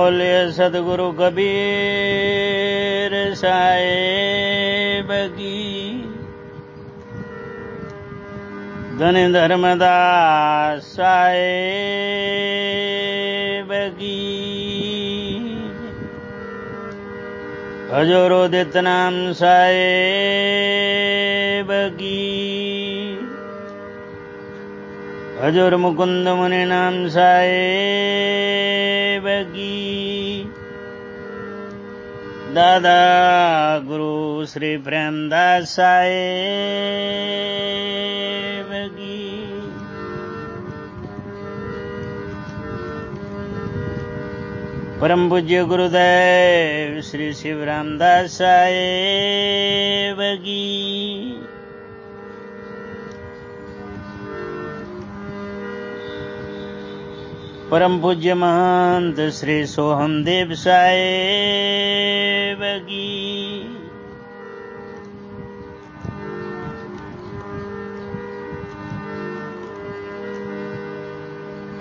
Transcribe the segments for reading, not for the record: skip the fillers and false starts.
बोलिए सदगुरु कबीर साहेब की। धन धर्मदास साहेब की। हजूर उदित नाम साहेब की। हजूर मुकुंद मुनि नाम साहेब की। दादा गुरु श्री प्रेमदास साहेब की। परम पूज्य गुरुदेव श्री शिव रामदास साहेब की। परम पूज्य महंत श्री सोहमदेव साहेब की।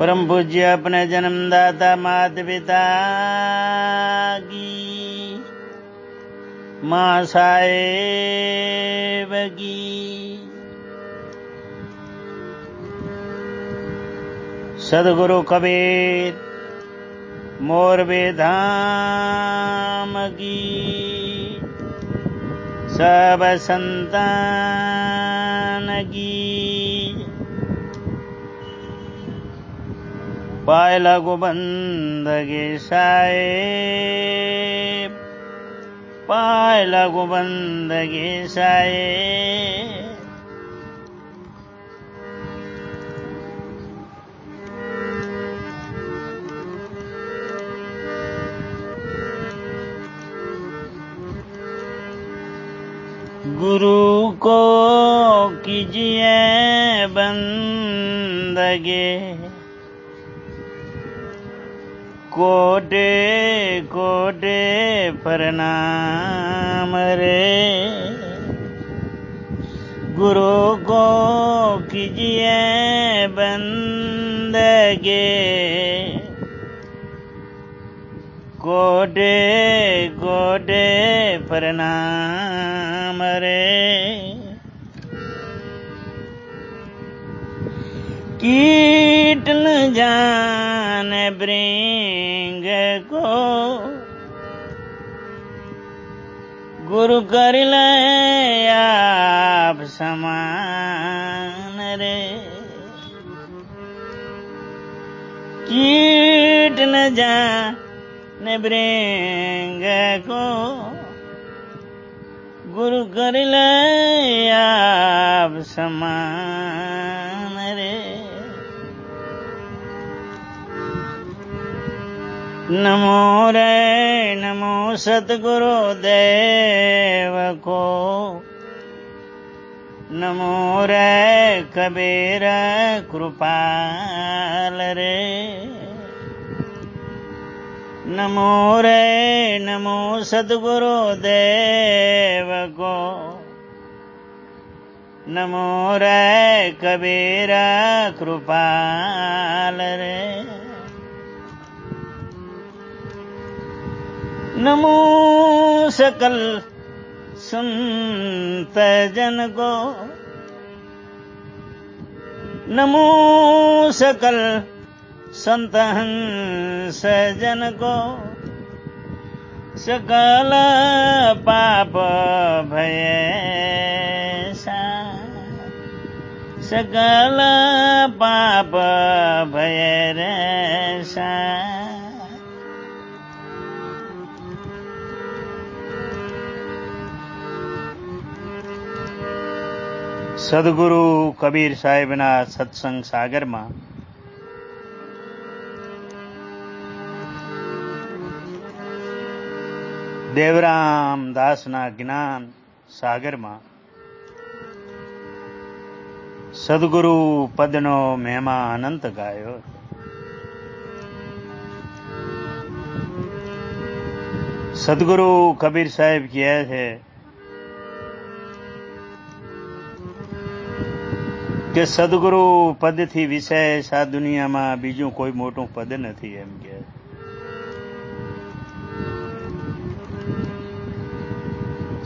परम पूज्य अपने जन्मदाता माता पिता की मां साहेब की। सदगुरु कबीर मोरबी धाम की। सब संतान की। पाय लागू बंदगी साहेब। पाय लागू बंदगी साहेब। गुरु को कीजिए बंदगी। कोटे कोटे प्रणाम रे। गुरु को कीजिए बंदगी। कोटे कोटे प्रणाम रे। कीट न जाने भृंग को गुरु कर ले आप समान रे। कीट न जाने भृंग को गुरु कर ले आप समान रे। नमो रे नमो सतगुरु देव को। नमो रे कबीर कृपाल रे। नमो रे नमो सतगुरु देव को। नमो रे कबीर कृपाल रे। नमो सकल संत जन को। नमो सकल संत हंस जन को। सकल पाप भय सकल पाप भय रसा। सदगुरु कबीर साहेबना सत्संग सागर में देवराम दासना ज्ञान सागर में सदगुरु पदनो महिमा अनंत गायो। सदगुरु कबीर साहेब कहे थे કે સદગુરુ પદથી વિશેષ આ દુનિયામાં બીજું કોઈ મોટું પદ નથી એમ કે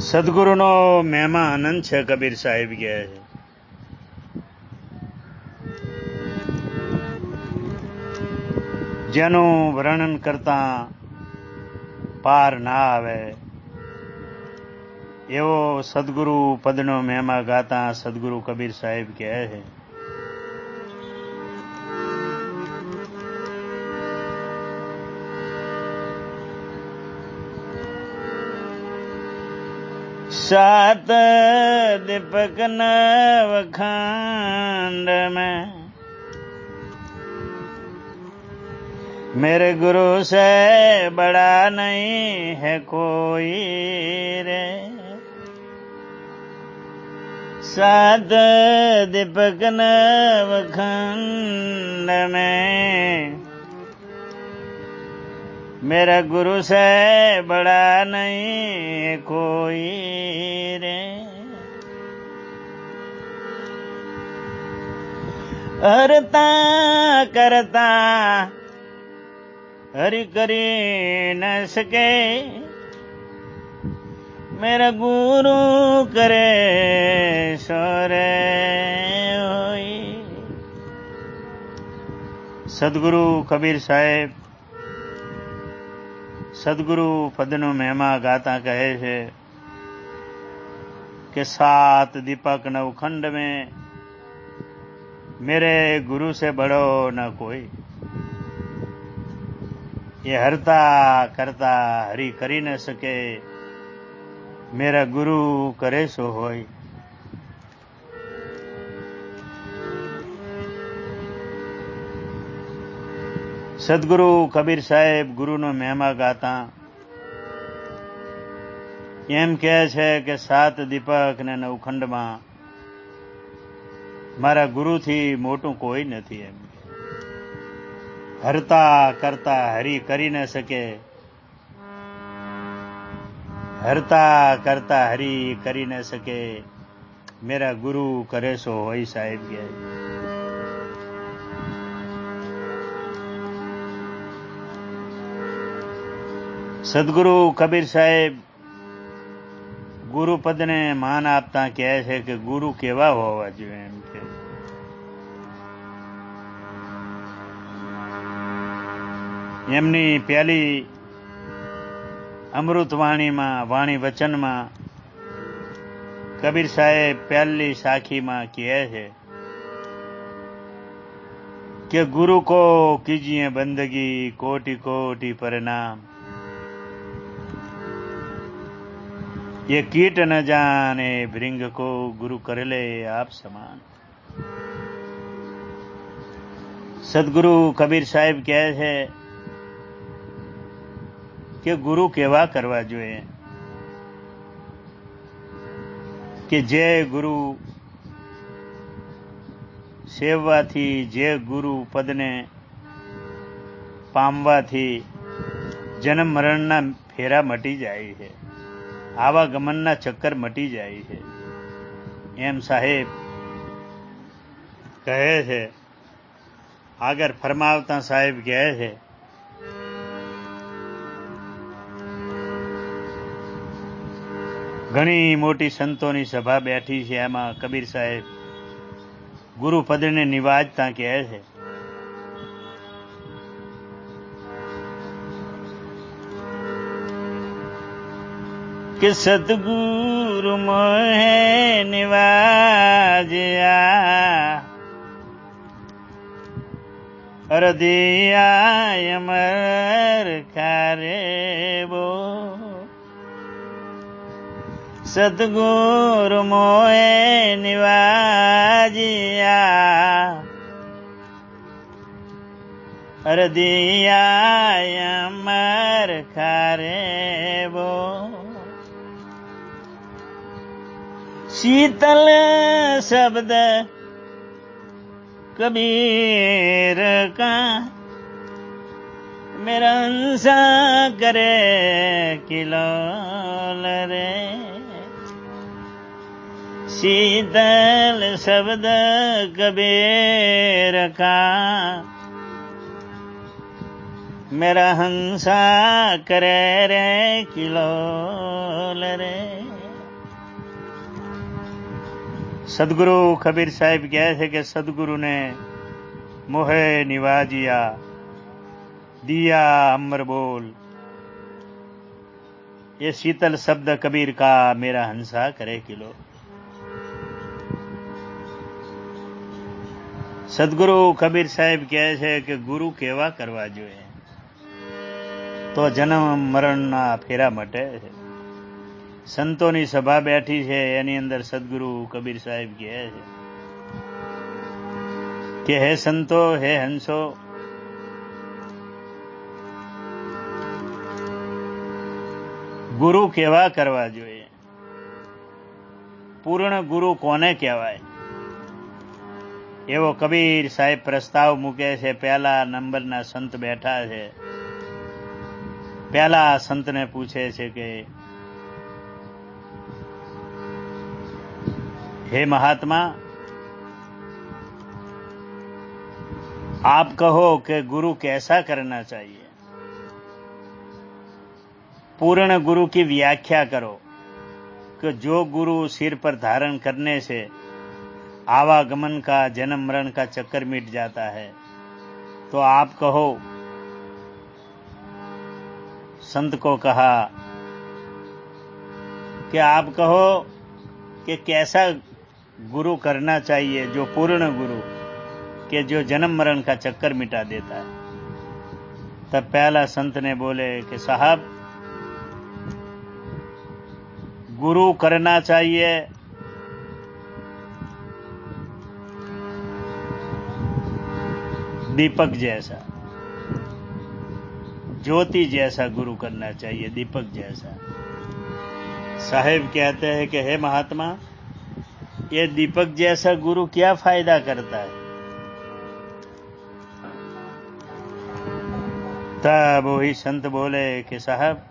સદગુરુનો મહિમા અનંત છે. કબીર સાહેબ કહે છે જેનું વર્ણન કરતા પાર ના આવે એવો સદગુરુ પદનો મહિમા ગાતા સદગુરુ કબીર સાહેબ કહે છે सात दीपक नवखंड में मेरे गुरु से बड़ा नहीं है कोई रे। सात दीपक नवखंड में मेरा गुरु से बड़ा नहीं है कोई रे। हरता करता हरि करी न सके मेरा गुरु करे सोरे होई। सदगुरु कबीर साहेब सदगुरु पदनो મહિમા ગાતા કહે છે कि सात दीपक नवखंड में मेरे गुरु से बड़ो न कोई। ये हरता करता हरि करी न सके मेरा गुरु करे सो होय। સદગુરુ કબીર સાહેબ ગુરુનો મહિમા ગાતા એમ કહે છે કે સાત દીપક ને નવખંડમાં મારા ગુરુથી મોટું કોઈ નથી. એમ હરતા કરતા હરી કરી ન શકે હરતા કરતા હરી કરી ન શકે મેરા ગુરુ કરે સો હોય. સાહેબ કહે સદગુરુ કબીર સાહેબ ગુરુ પદને માન આપતા કહે છે કે ગુરુ કેવા હોવા જોઈએ. એમ કે એમની પહેલી અમૃતવાણીમાં વાણી વચનમાં કબીર સાહેબ પહેલી સાખીમાં કહે છે કે ગુરુ को कीजिए बंदगी कोटि कोटि प्रणाम ये कीट न जाने भृंग को गुरु कर ले आप समान. सदगुरु कबीर साहेब કહે છે કે ગુરુ કેવા કરવા જોઈએ કે જે ગુરુ સેવવાથી જે ગુરુ પદને પામવાથી જન્મ મરણના ફેરા મટી જાય છે, આવાગમનના ચક્કર મટી જાય છે. એમ સાહેબ કહે છે. આગળ ફરમાવતા સાહેબ કહે છે ઘણી મોટી સંતોની સભા બેઠી છે. એમાં કબીર સાહેબ ગુરુપદને નિવાજતા કહે છે कि सतगुरु मोहे निवाजिया अरदिया अमर खारे बो. सतगुरु मोहे निवाजिया अरदिया अमर खारे बो. शीतल शब्द कबीर का मेरा अंसा करे किलोल रे. शीतल शब्द कबीर का मेरा हंसा करे रे किलोल रे. सदगुरु कबीर साहिब कहे थे कि सदगुरु ने मोहे निवाजिया दिया अमर बोल। ये शीतल शब्द कबीर का मेरा हंसा करे किलो। सदगुरु कबीर साहिब कहे છે કે ગુરુ કેવા કરવા જોઈએ તો જન્મ મરણના ફેરા મટે। સંતોની સભા બેઠી છે એની અંદર સદગુરુ કબીર સાહેબ કહે છે કે હે સંતો હે હંસો, ગુરુ કેવા કરવા જોઈએ, પૂર્ણ ગુરુ કોને કહેવાય એવો કબીર સાહેબ પ્રસ્તાવ મૂકે છે। પહેલા નંબરના સંત બેઠા છે। પહેલા સંતને પૂછે છે કે हे महात्मा, आप कहो कि गुरु कैसा करना चाहिए। पूर्ण गुरु की व्याख्या करो कि जो गुरु सिर पर धारण करने से आवागमन का जन्म मरण का चक्कर मिट जाता है, तो आप कहो। संत को कहा कि आप कहो कि कैसा गुरु करना चाहिए, जो पूर्ण गुरु के जो जन्म मरण का चक्कर मिटा देता है। तब पहला संत ने बोले कि साहब, गुरु करना चाहिए दीपक जैसा, ज्योति जैसा गुरु करना चाहिए, दीपक जैसा। साहेब कहते हैं कि हे महात्मा, ये दीपक जैसा गुरु क्या फायदा करता है। तब वही संत बोले कि साहब,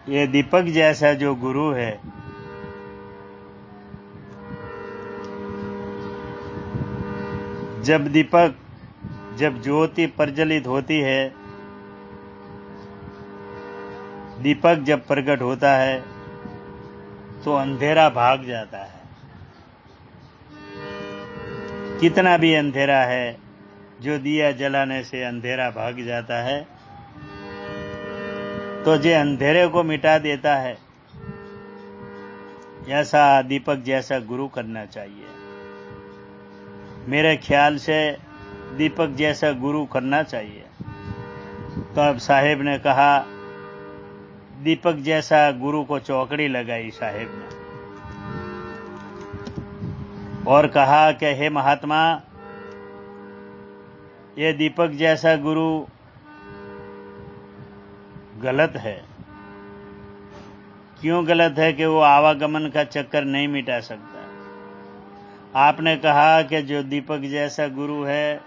ये दीपक जैसा जो गुरु है, जब ज्योति प्रज्वलित होती है, दीपक जब प्रकट होता है तो अंधेरा भाग जाता है। कितना भी अंधेरा है, जो दिया जलाने से अंधेरा भाग जाता है, तो जे अंधेरे को मिटा देता है, ऐसा दीपक जैसा गुरु करना चाहिए। मेरे ख्याल से दीपक जैसा गुरु करना चाहिए। तो अब साहेब ने कहा, दीपक जैसा गुरु को चौकड़ी लगाई साहेब ने और कहा कि हे महात्मा, ये दीपक जैसा गुरु गलत है। क्यों गलत है? कि वो आवागमन का चक्कर नहीं मिटा सकता। आपने कहा कि जो दीपक जैसा गुरु है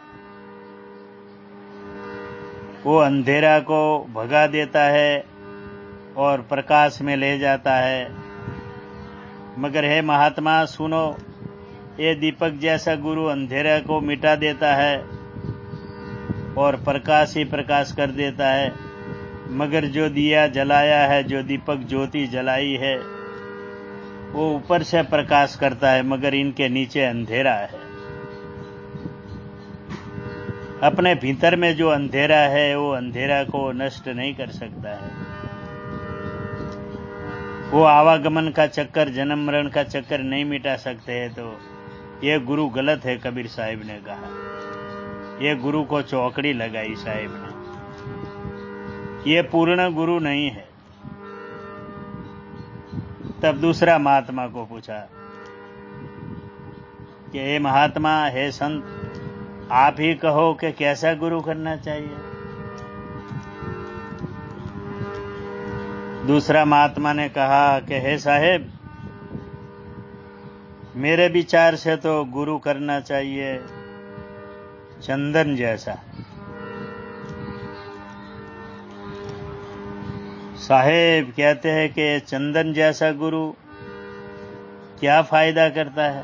वो अंधेरा को भगा देता है और प्रकाश में ले जाता है। मगर हे महात्मा सुनो, ये दीपक जैसा गुरु अंधेरे को मिटा देता है और प्रकाश ही प्रकाश कर देता है। मगर जो दिया जलाया है, जो दीपक ज्योति जलाई है, वो ऊपर से प्रकाश करता है, मगर इनके नीचे अंधेरा है। अपने भीतर में जो अंधेरा है, वो अंधेरा को नष्ट नहीं कर सकता है। वो आवागमन का चक्कर, जन्म मरण का चक्कर नहीं मिटा सकते हैं। तो ये गुरु गलत है, कबीर साहिब ने कहा। ये गुरु को चौकड़ी लगाई साहिब ने। ये पूर्ण गुरु नहीं है। तब दूसरा महात्मा को पूछा कि हे महात्मा, हे संत, आप ही कहो कि कैसा गुरु करना चाहिए। दूसरा महात्मा ने कहा कि हे साहेब, मेरे विचार से तो गुरु करना चाहिए चंदन जैसा। साहेब कहते हैं कि चंदन जैसा गुरु क्या फायदा करता है।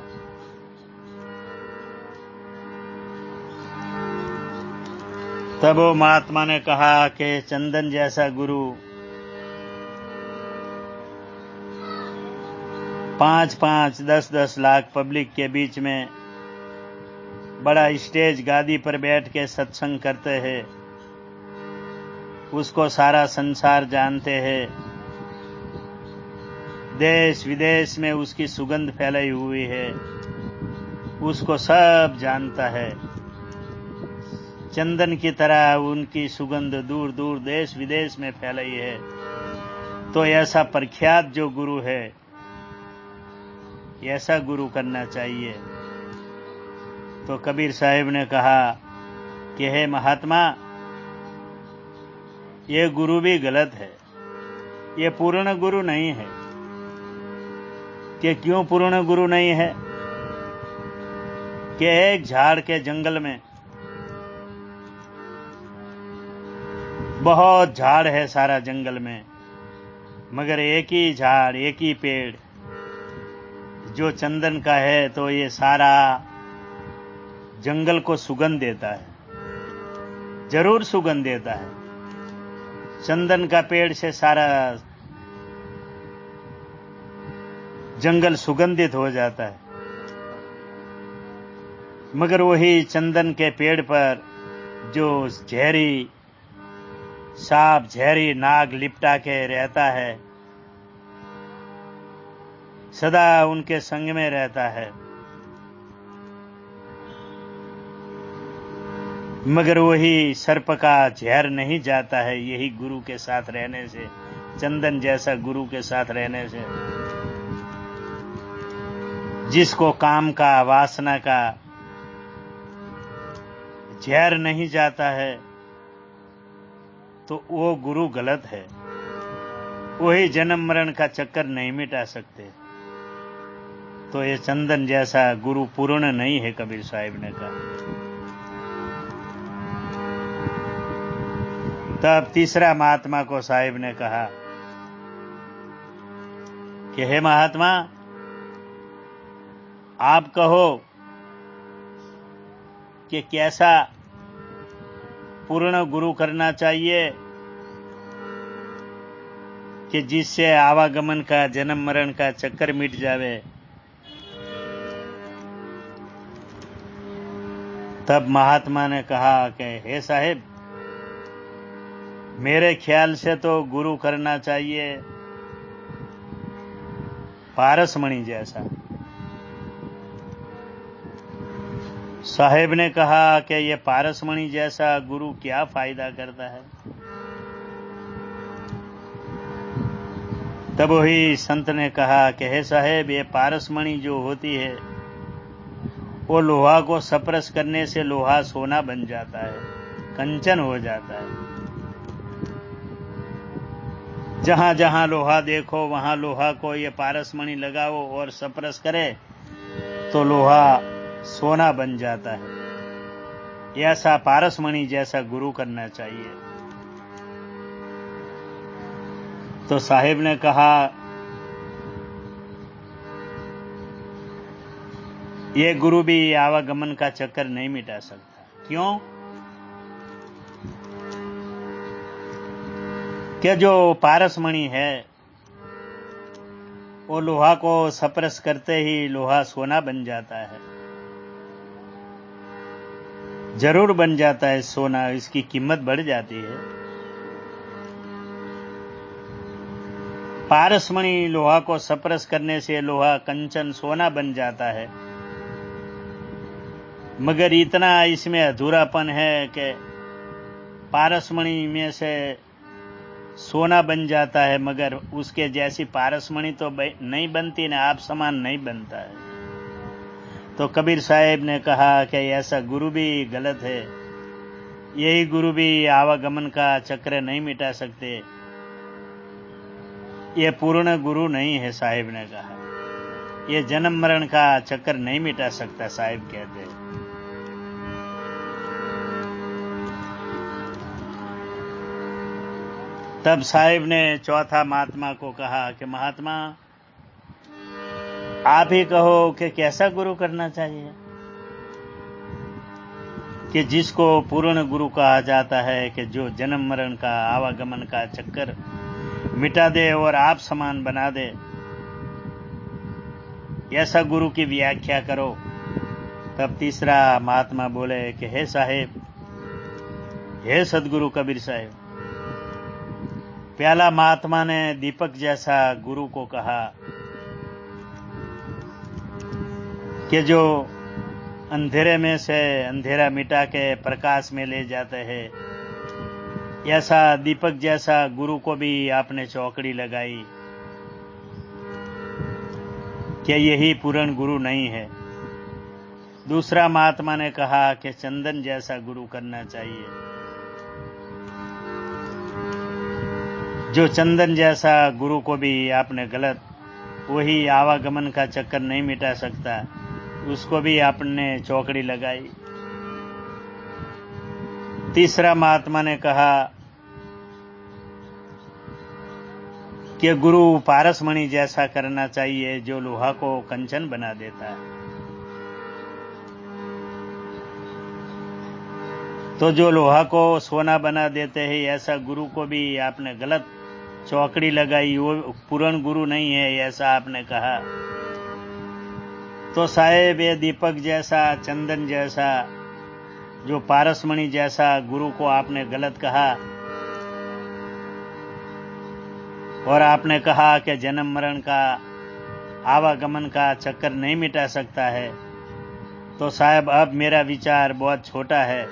तब वो महात्मा ने कहा कि चंदन जैसा गुरु 5-5, 10-10 लाख पब्लिक के बीच में बड़ा स्टेज गादी पर बैठ के सत्संग करते हैं, उसको सारा संसार जानते हैं, देश विदेश में उसकी सुगंध फैलाई हुई है, उसको सब जानता है। चंदन की तरह उनकी सुगंध दूर दूर देश विदेश में फैलाई है। तो ऐसा प्रख्यात जो गुरु है, ऐसा गुरु करना चाहिए। तो कबीर साहिब ने कहा कि हे महात्मा, ये गुरु भी गलत है, ये पूर्ण गुरु नहीं है। कि क्यों पूर्ण गुरु नहीं है? कि एक झाड़ के जंगल में बहुत झाड़ है, सारा जंगल में, मगर एक ही झाड़, एक ही पेड़ जो चंदन का है, तो ये सारा जंगल को सुगंध देता है, जरूर सुगंध देता है। चंदन का पेड़ से सारा जंगल सुगंधित हो जाता है, मगर वही चंदन के पेड़ पर जो जहरी सांप, जहरी नाग लिपटा के रहता है, सदा उनके संग में रहता है, मगर वही सर्प का जहर नहीं जाता है। यही गुरु के साथ रहने से, चंदन जैसा गुरु के साथ रहने से, जिसको काम का, वासना का जहर नहीं जाता है, तो वो गुरु गलत है। वही जन्म मरण का चक्कर नहीं मिटा सकते। तो ये चंदन जैसा गुरु पूर्ण नहीं है, कबीर साहिब ने कहा। तब तीसरा महात्मा को साहिब ने कहा कि हे महात्मा, आप कहो कि कैसा पूर्ण गुरु करना चाहिए कि जिससे आवागमन का, जन्म मरण का चक्कर मिट जावे। तब महात्मा ने कहा कि हे साहिब, मेरे ख्याल से तो गुरु करना चाहिए पारसमणि जैसा। साहेब ने कहा कि ये पारसमणि जैसा गुरु क्या फायदा करता है? तब वही संत ने कहा कि हे साहेब, ये पारसमणि जो होती है, वो लोहा को सपरस करने से लोहा सोना बन जाता है, कंचन हो जाता है। जहां जहां लोहा देखो, वहां लोहा को ये पारसमणि लगाओ और सपरस करे तो लोहा सोना बन जाता है। ऐसा पारसमणि जैसा गुरु करना चाहिए। तो साहिब ने कहा, ये गुरु भी आवागमन का चक्कर नहीं मिटा सकता। क्यों? कि जो पारसमणि है, वो लोहा को सपरस करते ही लोहा सोना बन जाता है। जरूर बन जाता है सोना, इसकी कीमत बढ़ जाती है। पारसमणि लोहा को सपरस करने से लोहा कंचन सोना बन जाता है, मगर इतना इसमें अधूरापन है कि पारसमणि में से सोना बन जाता है, मगर उसके जैसी पारसमणि तो नहीं बनती ना, आप समान नहीं बनता है। तो कबीर साहिब ने कहा कि ऐसा गुरु भी गलत है, यही गुरु भी आवागमन का चक्र नहीं मिटा सकते। ये पूर्ण गुरु नहीं है, साहिब ने कहा। ये जन्म मरण का चक्कर नहीं मिटा सकता, साहिब कहते हैं। तब साहिब ने चौथा महात्मा को कहा कि महात्मा, आप ही कहो कि कैसा गुरु करना चाहिए कि जिसको पूर्ण गुरु कहा जाता है, कि जो जन्म मरण का, आवागमन का चक्कर मिटा दे और आप समान बना दे। ऐसा गुरु की व्याख्या करो। तब तीसरा महात्मा बोले कि हे साहेब, हे सदगुरु कबीर साहेब। पहला महात्मा ने दीपक जैसा गुरु को कहा कि जो अंधेरे में से अंधेरा मिटा के प्रकाश में ले जाते हैं, ऐसा दीपक जैसा गुरु को भी आपने चौकड़ी लगाई कि यही पूर्ण गुरु नहीं है। दूसरा महात्मा ने कहा कि चंदन जैसा गुरु करना चाहिए। जो चंदन जैसा गुरु को भी आपने गलत, वही आवागमन का चक्कर नहीं मिटा सकता, उसको भी आपने चौकड़ी लगाई। तीसरा महात्मा ने कहा कि गुरु पारसमणि जैसा करना चाहिए, जो लोहा को कंचन बना देता है। तो जो लोहा को सोना बना देते हैं, ऐसा गुरु को भी आपने गलत चौकड़ी लगाई, वो पूर्ण गुरु नहीं है, ऐसा आपने कहा। तो साहेब, ये दीपक जैसा, चंदन जैसा, जो पारसमणि जैसा गुरु को आपने गलत कहा, और आपने कहा कि जन्म मरण का, आवागमन का चक्कर नहीं मिटा सकता है। तो साहेब, अब मेरा विचार बहुत छोटा है,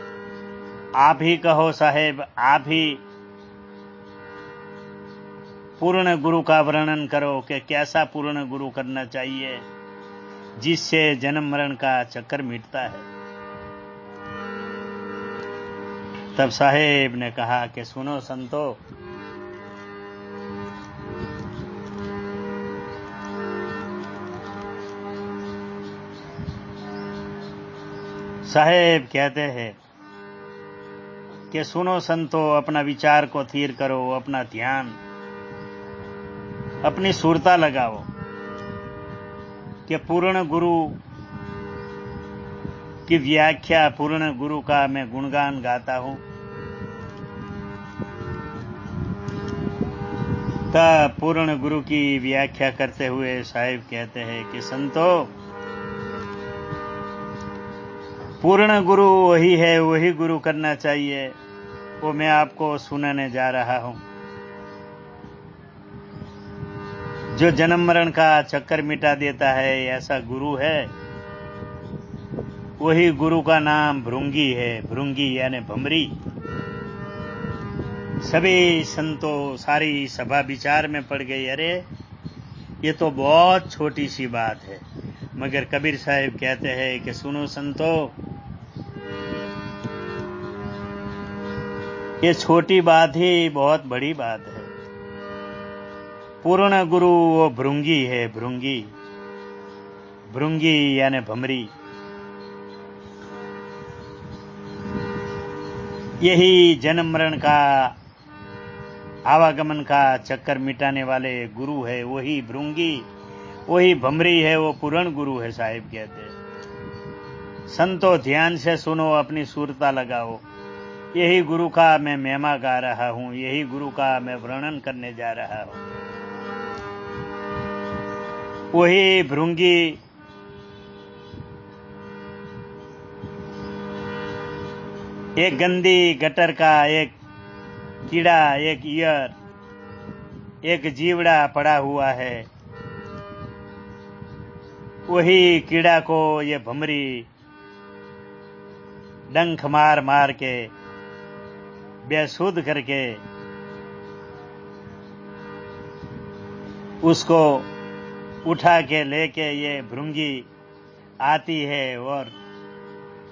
आप ही कहो साहेब, आप ही पूर्ण गुरु का वर्णन करो कि कैसा पूर्ण गुरु करना चाहिए जिससे जन्म मरण का चक्कर मिटता है। तब साहेब ने कहा कि सुनो संतो, साहेब कहते हैं कि सुनो संतो, अपना विचार को स्थिर करो, अपना ध्यान, अपनी सुरता लगाओ कि पूर्ण गुरु की व्याख्या, पूर्ण गुरु का मैं गुणगान गाता हूं। तब पूर्ण गुरु की व्याख्या करते हुए साहिब कहते हैं कि संतो, पूर्ण गुरु वही है, वही गुरु करना चाहिए, वो मैं आपको सुनाने जा रहा हूं। जो जन्म मरण का चक्कर मिटा देता है, ऐसा गुरु है। वही गुरु का नाम भृंगी है। भृंगी यानी भमरी। सभी संतों, सारी सभा विचार में पड़ गई, अरे ये तो बहुत छोटी सी बात है। मगर कबीर साहब कहते हैं कि सुनो संतों, ये छोटी बात ही बहुत बड़ी बात है। पूर्ण गुरु वो भृंगी है, भृंगी। भृंगी यानी भमरी। यही जन्म मरण का, आवागमन का चक्कर मिटाने वाले गुरु है। वही भृंगी, वही भमरी है, वो पूर्ण गुरु है। साहिब कहते हैं, संतो ध्यान से सुनो, अपनी सुरता लगाओ। यही गुरु का मैं महिमा गा रहा हूं, यही गुरु का मैं वर्णन करने जा रहा हूं। वही भृंगी एक गंदी गटर का एक कीड़ा, एक ईयर, एक जीवड़ा पड़ा हुआ है। वही कीड़ा को ये भमरी डंक मार मार के, बेसुध करके उसको उठा के लेके ये भृंगी आती है और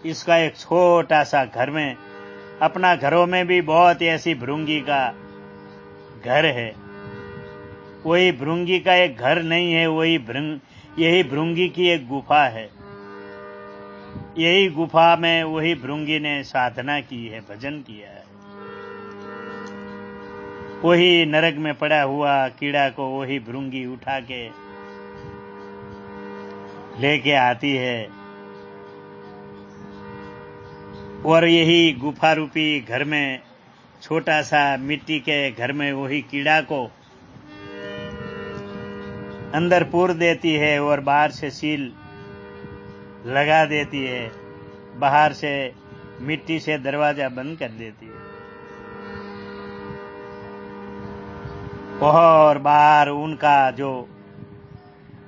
इसका एक छोटा सा घर में, अपना घरों में भी बहुत ऐसी भृंगी का घर है। वही भृंगी का एक घर नहीं है, यही भृंगी की एक गुफा है। यही गुफा में वही भृंगी ने साधना की है, भजन किया है। वही नरक में पड़ा हुआ कीड़ा को वही भृंगी उठा के लेके आती है और यही गुफा रूपी घर में, छोटा सा मिट्टी के घर में वही कीड़ा को अंदर पूर देती है और बाहर से सील लगा देती है, बाहर से मिट्टी से दरवाजा बंद कर देती है। और बाहर उनका जो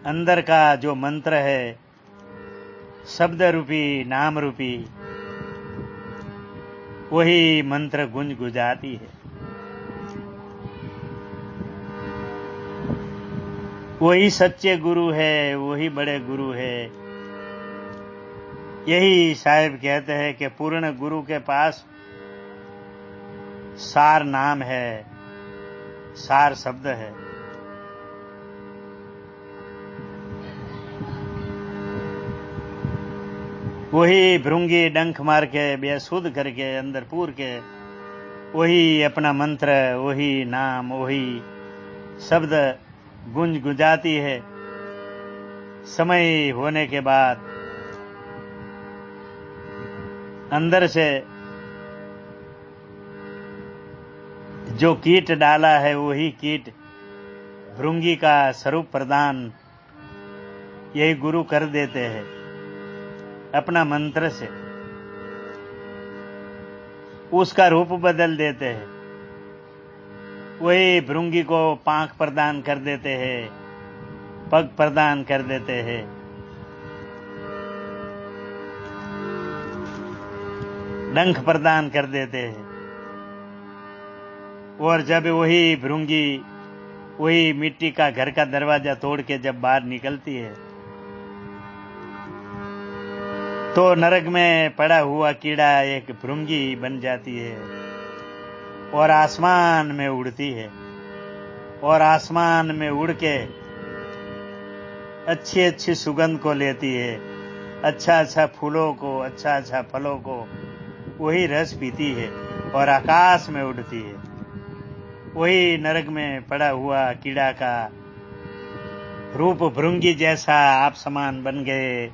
अंदर का जो मंत्र है, शब्द रूपी नाम रूपी, वही मंत्र गुंजाती है। वही सच्चे गुरु है, वही बड़े गुरु है। यही साहिब कहते हैं कि पूर्ण गुरु के पास सार नाम है, सार शब्द है। वही भृंगी डंक मार के बेसुध करके अंदर पूर के वही अपना मंत्र, वही नाम, वही शब्द गुंजाती है। समय होने के बाद अंदर से जो कीट डाला है, वही कीट भृंगी का स्वरूप प्रदान यही गुरु कर देते हैं अपना मंत्र से, उसका रूप बदल देते हैं। वही भृंगी को पांख प्रदान कर देते हैं, पग प्रदान कर देते हैं। डंक प्रदान कर देते हैं। और जब वही भृंगी वही मिट्टी का घर का दरवाजा तोड़ के जब बाहर निकलती है, तो नरक में पड़ा हुआ कीड़ा एक भृंगी बन जाती है और आसमान में उड़ती है। और आसमान में उड़ के अच्छी अच्छी सुगंध को लेती है, अच्छा अच्छा फूलों को, अच्छा अच्छा फलों को, वही रस पीती है और आकाश में उड़ती है। वही नरक में पड़ा हुआ कीड़ा का रूप भृंगी जैसा आप समान बन गए।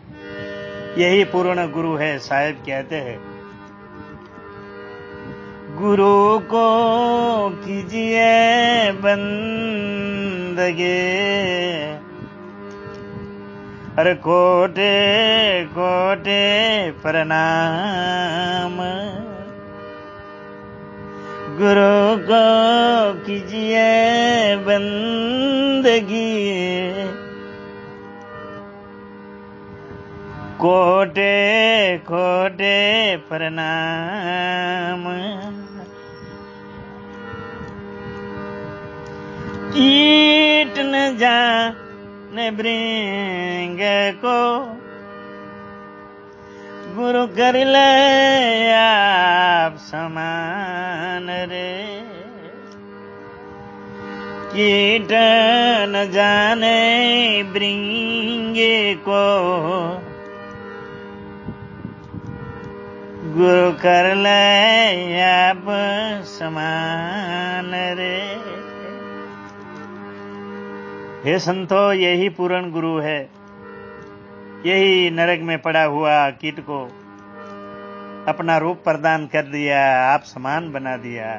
यही पूर्ण गुरु है। साहिब कहते हैं, गुरु को कीजिए बंदगे, हर कोटे कोटे प्रणाम। गुरु को कीजिए बंदगी, कोटे कोटे प्रणाम। कीट न जाने भृंग को, गुरु कर ले आप समान रे। कीट न जाने भृंगे को, गुरु कर ले आप समान रे। हे संतो, यही पूर्ण गुरु है। यही नरक में पड़ा हुआ कीट को अपना रूप प्रदान कर दिया, आप समान बना दिया।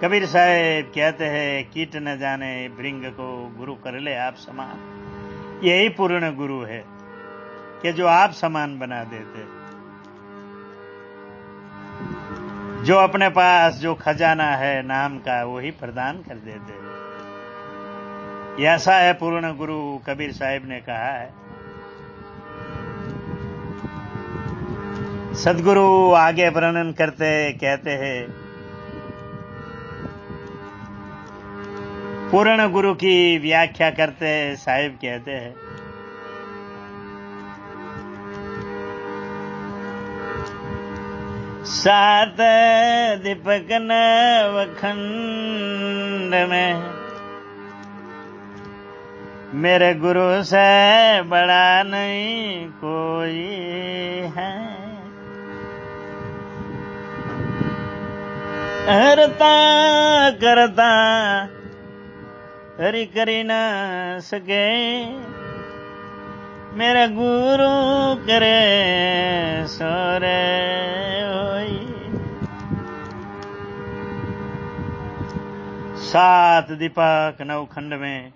कबीर साहब कहते हैं, कीट न जाने भृंग को, गुरु कर ले आप समान। यही पूर्ण गुरु है कि जो आप समान बना देते, जो अपने पास जो खजाना है नाम का, वही प्रदान कर देते। ऐसा है पूर्ण गुरु। कबीर साहिब ने कहा है। सदगुरु आगे वर्णन करते कहते हैं, पूर्ण गुरु की व्याख्या करते साहिब कहते हैं, सात दीपक नवखंड में मेरे गुरु से बड़ा नहीं कोई है। हरता करता हरि करी ना सके, मेरा गुरु करे सोरे होई। सात दीपक नवखंड में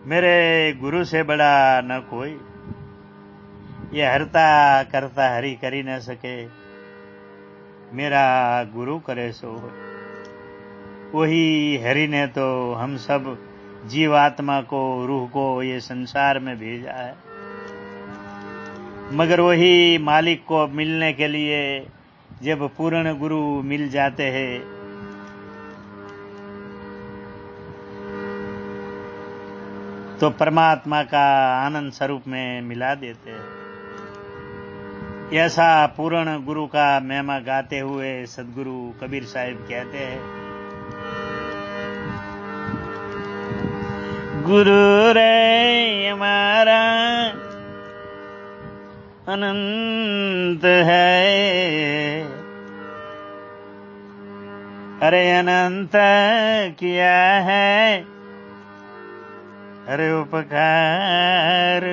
मेरे गुरु से बड़ा न कोई, ये हरता करता हरि करी न सके, मेरा गुरु करे सो होय। वही हरि ने तो हम सब जीवात्मा को, रूह को ये संसार में भेजा है, मगर वही मालिक को मिलने के लिए जब पूर्ण गुरु मिल जाते हैं तो परमात्मा का आनंद स्वरूप में मिला देते हैं। ऐसा पूर्ण गुरु का महिमा गाते हुए सदगुरु कबीर साहिब कहते हैं, गुरु रे हमारा अनंत है, अरे अनंत किया है अरे उपकार,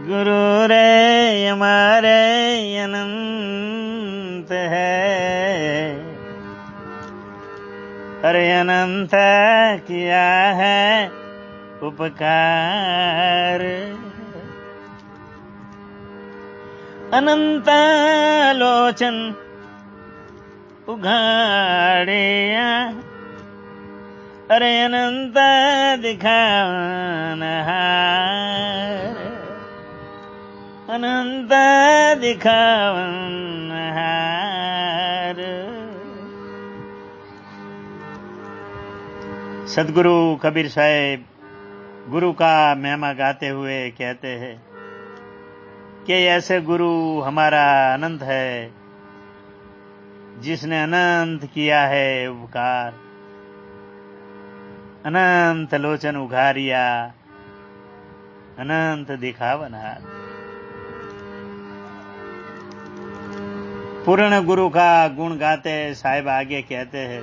गुरु रे हमारे अनंत है, अरे अनंत किया है उपकार, अनंत लोचन उघाड़िया, अरे अनंत दिखावनहार, अनंत दिखावनहार। सदगुरु कबीर साहिब गुरु का महिमा गाते हुए कहते हैं कि ऐसे गुरु हमारा अनंत है, जिसने अनंत किया है उपकार, अनंत लोचन उघारिया, अनंत दिखावनहार। पूर्ण गुरु का गुण गाते साहिब आगे कहते हैं,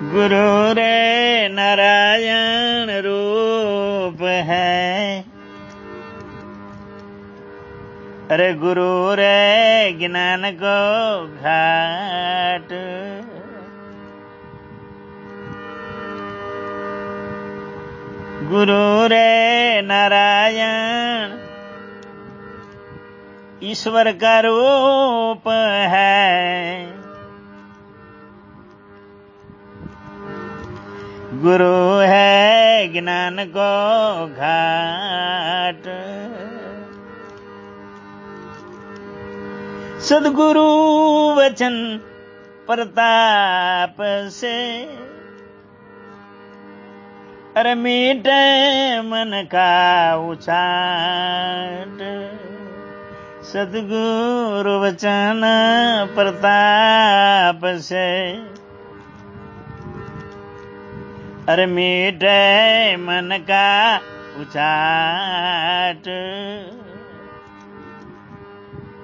गुरु रे नारायण रूप है, अरे गुरु रे ज्ञान को घाट, गुरु रे नारायण ईश्वर का रूप है, गुरु है ज्ञान को घाट, सदगुरु वचन प्रताप से, अरे मीठे मन का उचाट, सदगुरु वचन प्रताप से, अरे मीठे मन का उचाट।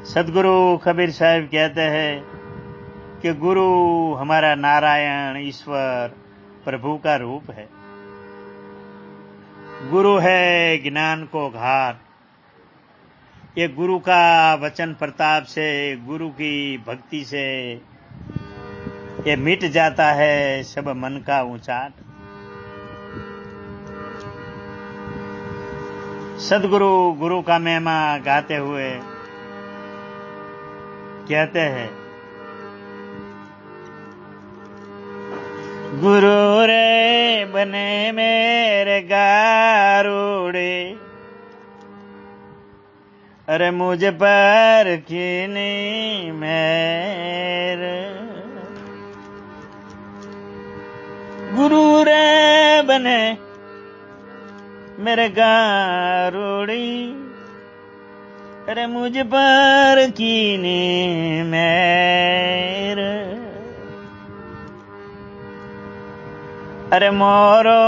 सदगुरु कबीर साहिब कहते हैं कि गुरु हमारा नारायण ईश्वर प्रभु का रूप है, गुरु है ज्ञान को घाट। ये गुरु का वचन प्रताप से, गुरु की भक्ति से ये मिट जाता है सब मन का ऊंचाट। सदगुरु गुरु का महिमा गाते हुए कहते हैं, गुरु रे बने मेरे गारुड़े, अरे मुझ पर कीनी मेर, गुरु रे बने मेरे गारुड़ी, अरे मुझ पर कीनी मेर, अरे मोरो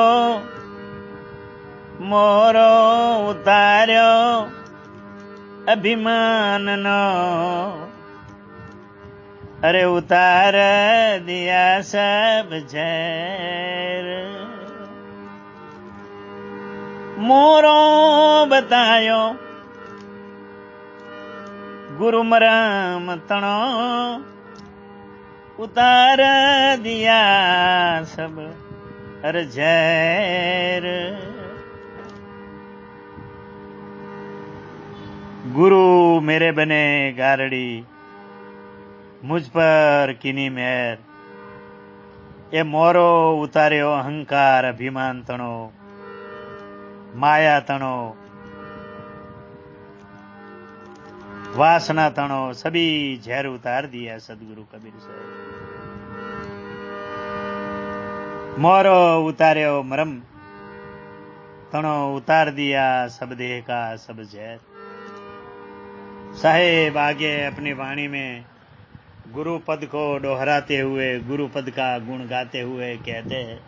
मोरो उतार्यो अभिमान नो, अरे उतार दिया सब झैर, मोरो बतायो गुरु मरम तणो, उतार दिया सब हर झैर। गुरु मेरे बने गारड़ी, मुझ पर किनी मेर। ये मोरो उतार्यो अहंकार अभिमान तणो, माया तणो, वासना तणो, सभी झेर उतार दिया सदगुरु कबीर साहब। मोरो उतार्यो मरम तणो, उतार दिया सब देह का सब झेर। साहेब आगे अपनी वाणी में गुरु पद को दोहराते हुए, गुरु पद का गुण गाते हुए कहते हैं,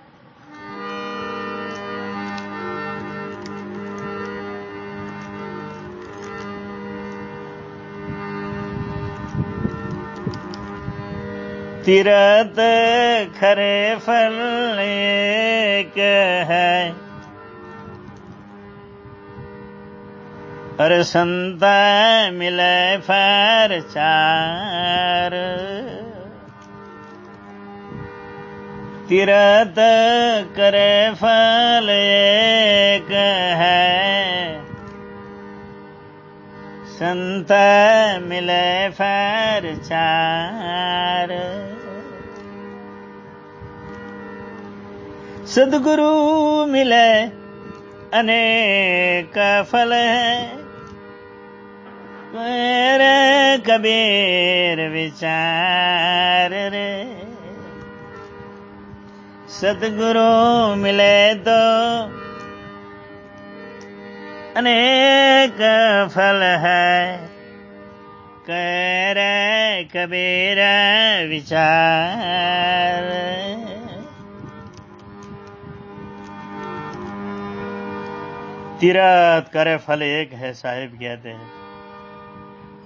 तीरथ खरे फल एक है, हर संत मिले फर चार। तीरथ करे फल एक है, संत मिले फर चार। सदगुरु मिले अनेक फल है, मेरे कबीर विचार रे। सदगुरु मिले तो अनेक फल है, कह रे कबीर विचार। तीरथ करे फल एक है, साहिब कहते हैं।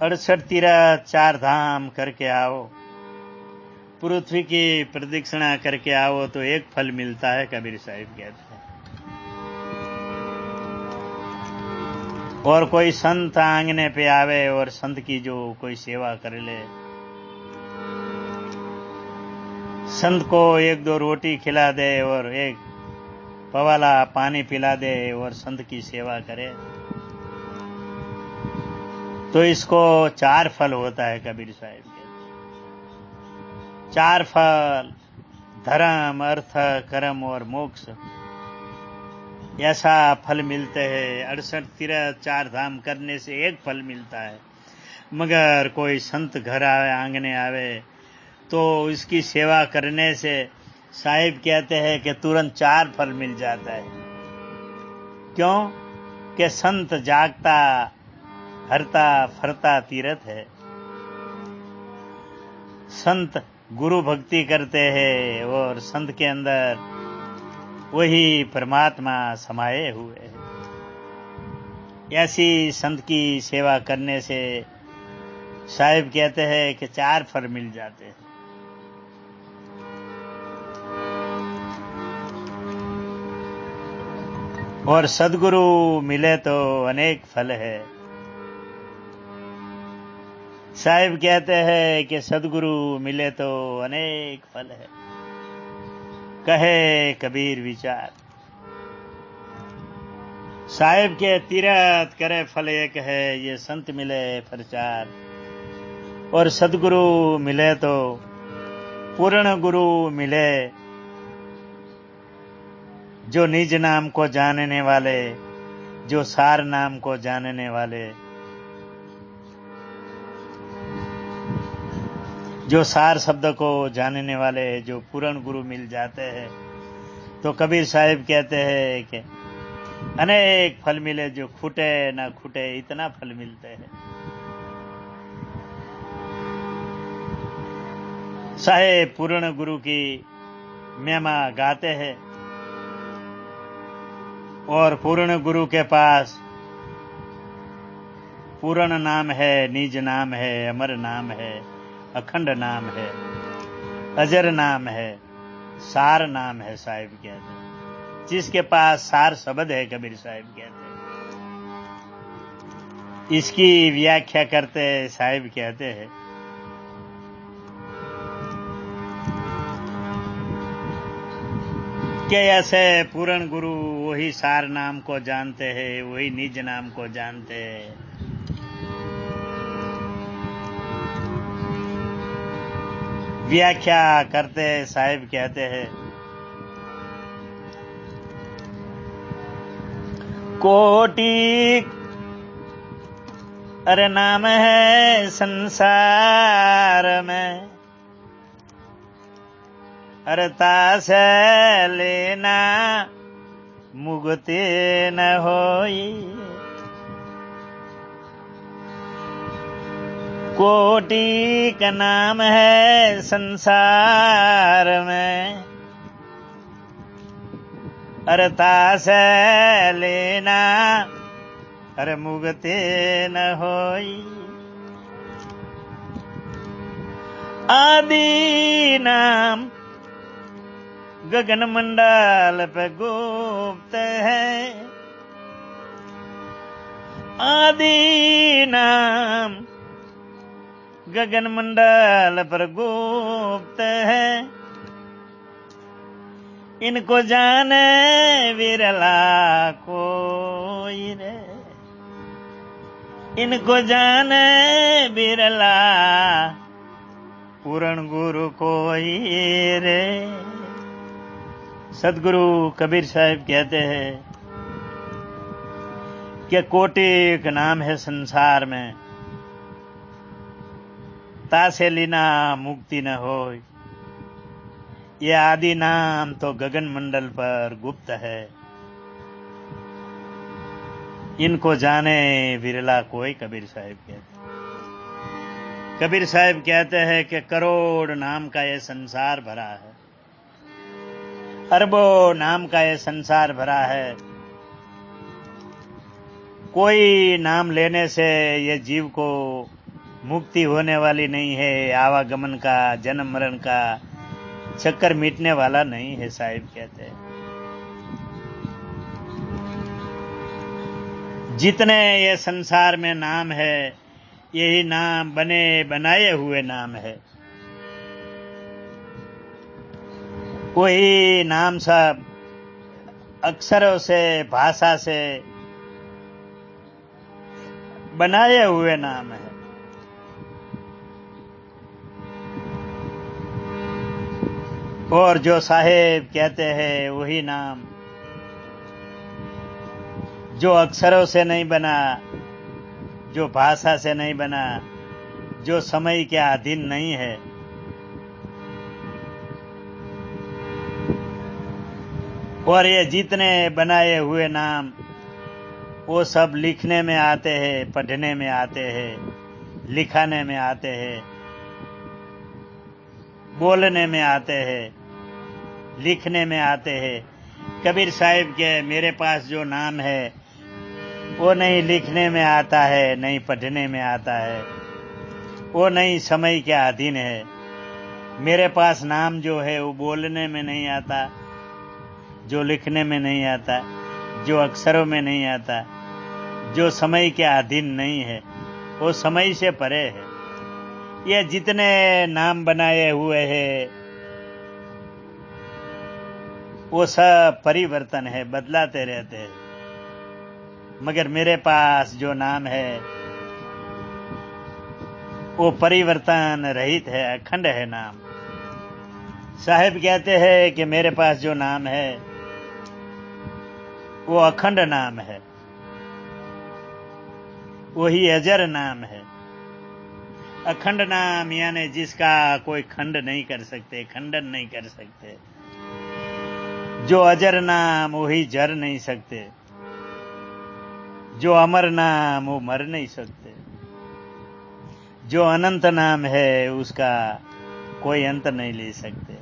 68 तीरथ 4 धाम करके आओ, पृथ्वी की प्रदक्षिणा करके आओ तो एक फल मिलता है, कबीर साहिब कहते हैं। और कोई संत आंगने पे आवे और संत की जो कोई सेवा कर ले, संत को 1-2 रोटी खिला दे और एक पवाला पानी पिला दे और संत की सेवा करे, तो इसको 4 फल होता है, कबीर साहिब के 4 फल, धर्म, अर्थ, कर्म और मोक्ष, ऐसा फल मिलते हैं। 68 तीरथ 4 धाम करने से एक फल मिलता है, मगर कोई संत घर आवे, आंगने आवे तो इसकी सेवा करने से साहिब कहते हैं कि तुरंत 4 फल मिल जाता है। क्यों? कि संत जागता हरता फरता तीरथ है। संत गुरु भक्ति करते हैं और संत के अंदर वही परमात्मा समाये हुए हैं। ऐसी संत की सेवा करने से साहिब कहते हैं कि 4 फल मिल जाते हैं। और सदगुरु मिले तो अनेक फल है। साहिब कहते हैं कि सदगुरु मिले तो अनेक फल है, कहे कबीर विचार। साहिब के तीरथ करे फल एक है, ये संत मिले प्रचार। और सदगुरु मिले तो पूर्ण गुरु मिले, जो निज नाम को जानने वाले, जो सार नाम को जानने वाले, जो सार शब्द को जानने वाले, जो पूर्ण गुरु मिल जाते हैं, तो कबीर साहिब कहते हैं कि अनेक फल मिले, जो खूटे ना खूटे इतना फल मिलते हैं। साहेब पूर्ण गुरु की महिमा गाते हैं और पूर्ण गुरु के पास पूर्ण नाम है, निज नाम है, अमर नाम है, अखंड नाम है, अजर नाम है, सार नाम है। साहिब कहते हैं जिसके पास सार शब्द है, कबीर साहिब कहते हैं। इसकी व्याख्या करते साहिब कहते हैं कि ऐसे पूर्ण गुरु वही सार नाम को जानते हैं, वही निज नाम को जानते हैं। व्याख्या करते साहिब कहते हैं, कोटि अरे नाम है संसार में, अरता से लेना मुक्ति न होई। कोटि का नाम है संसार में, अरता से लेना अरे मुक्ति न होई। आदि नाम गगन मंडल पे गुप्त है, आदि नाम गगन मंडल पर गुप्त है। इनको जाने विरला कोई रे, इनको जाने बिरला पूर्ण गुरु कोई रे। सदगुरु कबीर साहिब कहते हैं कि कोटि का नाम है संसार में, तासे लीना मुक्ति न हो। ये आदि नाम तो गगन मंडल पर गुप्त है, इनको जाने विरला कोई। कबीर साहिब कहते हैं, कबीर साहिब कहते हैं कि करोड़ नाम का ये संसार भरा है, अरबों नाम का ये संसार भरा है। कोई नाम लेने से ये जीव को मुक्ति होने वाली नहीं है, आवागमन का, जन्म मरण का चक्कर मिटने वाला नहीं है। साहिब कहते हैं जितने ये संसार में नाम है, यही नाम बने बनाए हुए नाम है। वही नाम सब अक्षरों से, भाषा से बनाए हुए नाम है। और जो साहेब कहते हैं वही नाम जो अक्षरों से नहीं बना, जो भाषा से नहीं बना, जो समय के अधीन नहीं है, और ये जितने बनाए हुए नाम वो सब लिखने में आते हैं, पढ़ने में आते हैं, लिखाने में आते हैं, बोलने में आते हैं, लिखने में आते हैं। कबीर साहिब के मेरे पास जो नाम है वो नहीं लिखने में आता है, नहीं पढ़ने में आता है, वो नहीं समय के अधीन है। मेरे पास नाम जो है वो बोलने में नहीं आता, जो लिखने में नहीं आता, जो अक्षरों में नहीं आता, जो समय के अधीन नहीं है, वो समय से परे है। ये जितने नाम बनाए हुए हैं वो सब परिवर्तन है, बदलाते रहते हैं। मगर मेरे पास जो नाम है वो परिवर्तन रहित है, अखंड है नाम। साहिब कहते हैं कि मेरे पास जो नाम है वो अखंड नाम है, वही अजर नाम है। अखंड नाम यानी जिसका कोई खंड नहीं कर सकते, खंडन नहीं कर सकते। जो अजर नाम वही जर नहीं सकते, जो अमर नाम वो मर नहीं सकते। जो अनंत नाम है उसका कोई अंत नहीं ले सकते।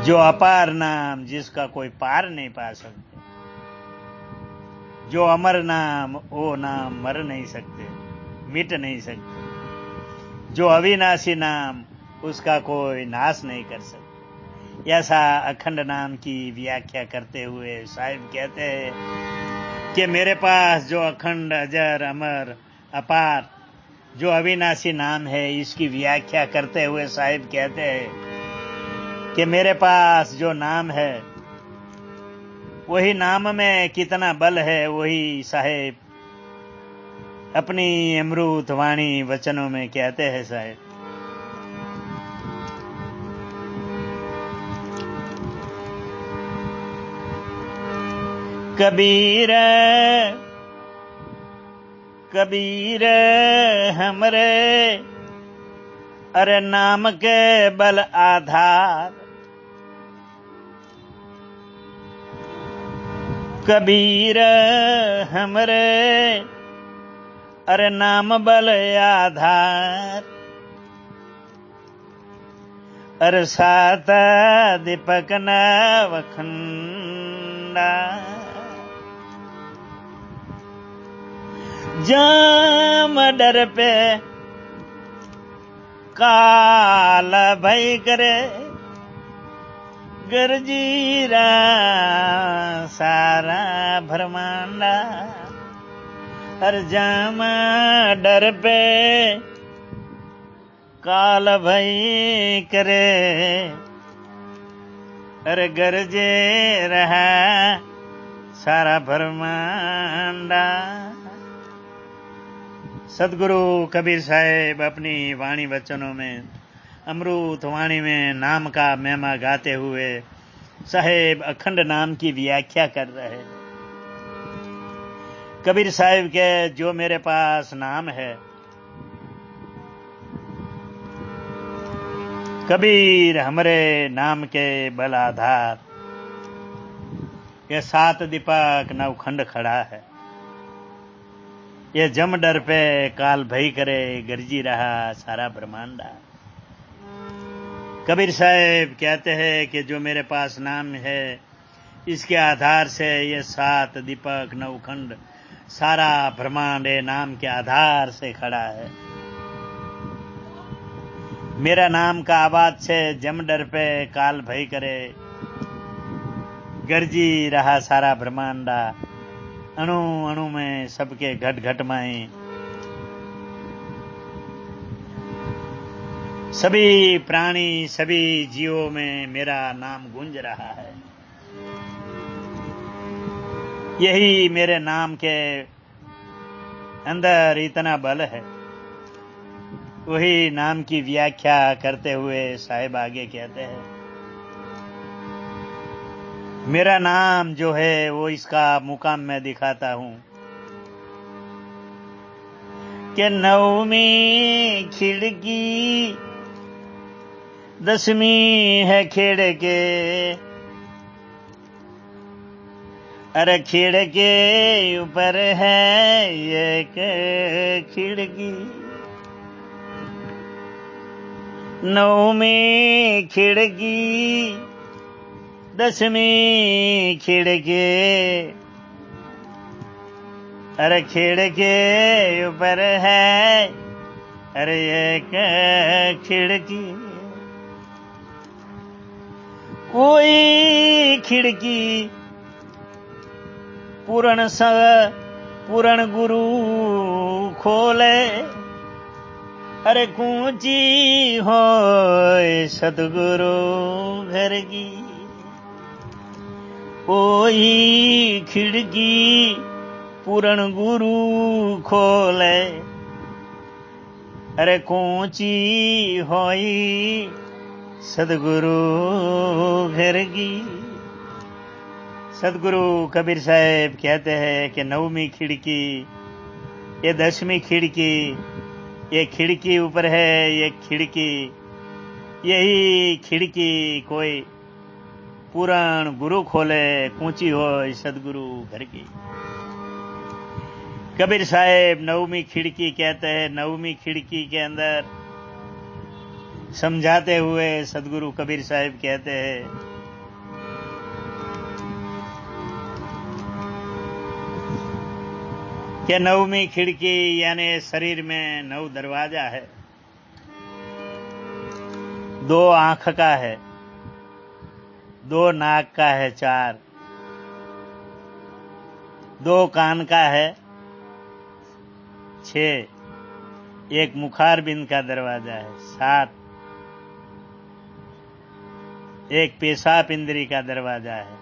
जो अपार नाम जिसका कोई पार नहीं पा सकते। जो अमर नाम वो नाम मर नहीं सकते, मिट नहीं सकते। जो अविनाशी नाम उसका कोई नाश नहीं कर सकते। ऐसा अखंड नाम की व्याख्या करते हुए साहिब कहते हैं कि मेरे पास जो अखंड, अजर, अमर, अपार, जो अविनाशी नाम है, इसकी व्याख्या करते हुए साहिब कहते हैं कि मेरे पास जो नाम है वही नाम में कितना बल है, वही साहेब अपनी अमृत वाणी वचनों में कहते हैं साहेब। कबीर कबीर हमरे अरे नाम के बल आधार, कबीर हमरे अरे नाम बल आधार, अरे सात दीपक नवखंडा, जाम डर पे काल भय करे, गरजीरा सारा ब्रह्मांडा, हर जाम डर पे काल भय करे, अरे गरजे रहा सारा ब्रह्मांडा। सदगुरु कबीर साहेब अपनी वाणी वचनों में अमृत वाणी में नाम का महिमा गाते हुए साहेब अखंड नाम की व्याख्या कर रहे हैं। कबीर साहेब के जो मेरे पास नाम है, कबीर हमरे नाम के बल आधार, ये सात दीपक नवखंड खड़ा है, ये जम डर पे काल भई करे, गरजी रहा सारा ब्रह्मांडा। कबीर साहेब कहते हैं कि जो मेरे पास नाम है इसके आधार से ये सात दीपक नवखंड सारा ब्रह्मांड नाम के आधार से खड़ा है। मेरा नाम का आवाज से जम डर पे काल भई करे, गरजी रहा सारा ब्रह्मांडा। अणु अणु में सबके घट घट में सभी प्राणी सभी जीवों में मेरा नाम गूंज रहा है। यही मेरे नाम के अंदर इतना बल है। वही नाम की व्याख्या करते हुए साहिब आगे कहते हैं, मेरा नाम जो है वो इसका मुकाम मैं दिखाता हूं कि नवमी खिड़की दसवीं है खेड़ के, अरे खेड़ के ऊपर है एक खिड़की, नवमी खिड़की दसवीं खिड़की, अरे खिड़की ऊपर है अरे एक खिड़की, कोई खिड़की पूर्ण गुरु खोले, अरे कूंची हो सतगुरु घर की, कोई खिड़की पूर्ण गुरु खोले, अरे कूंची होई सदगुरु घर की। सदगुरु कबीर साहेब कहते हैं कि नवमी खिड़की, ये दसवीं खिड़की, ये खिड़की ऊपर है ये खिड़की, यही खिड़की कोई पूर्ण गुरु खोले, कूंची हो सदगुरु घर की। कबीर साहेब नवमी खिड़की कहते हैं। नवमी खिड़की के अंदर समझाते हुए सदगुरु कबीर साहेब कहते हैं कि नवमी खिड़की यानी शरीर में 9 दरवाजा है, 2 आंख का है, 2 नाक का है, 4 2 कान का है, 6 1 मुखारबिंद का दरवाजा है, 7 एक पेशाब इंद्री का दरवाजा है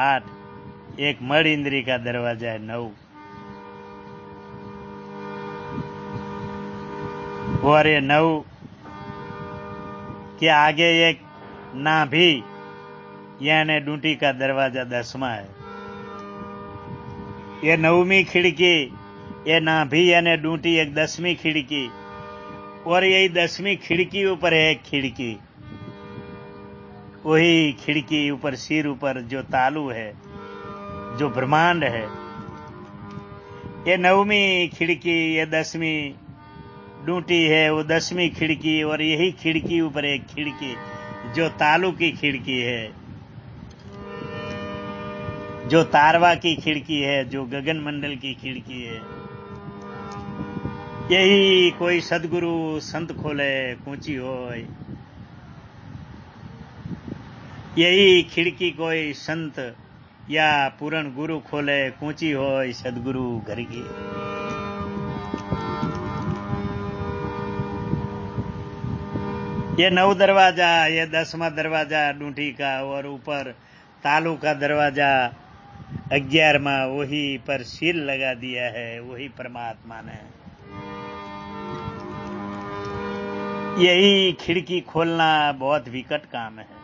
8, एक मड़ इंद्री का दरवाजा है 9, और ये 9 के आगे एक नाभि यानी डूंटी का दरवाजा 10वां है। ये 9वीं खिड़की, ये नाभि यानी डूंटी एक 10वीं खिड़की, और यही 10वीं खिड़की ऊपर है एक खिड़की, वही खिड़की ऊपर सिर ऊपर जो तालू है, जो ब्रह्मांड है। ये 9वीं खिड़की, ये 10वीं डूंटी है, वो 10वीं खिड़की, और यही खिड़की ऊपर एक खिड़की जो तालू की खिड़की है, जो तारवा की खिड़की है, जो गगन मंडल की खिड़की है। यही कोई सदगुरु संत खोले कूची होय, यही खिड़की कोई संत या पूर्ण गुरु खोले कूची होय सदगुरु घर की। ये 9 दरवाजा, ये 10वां दरवाजा डूंठी का, और ऊपर तालू का दरवाजा 11वां, वही पर सील लगा दिया है वही परमात्मा ने। यही खिड़की खोलना बहुत विकट काम है।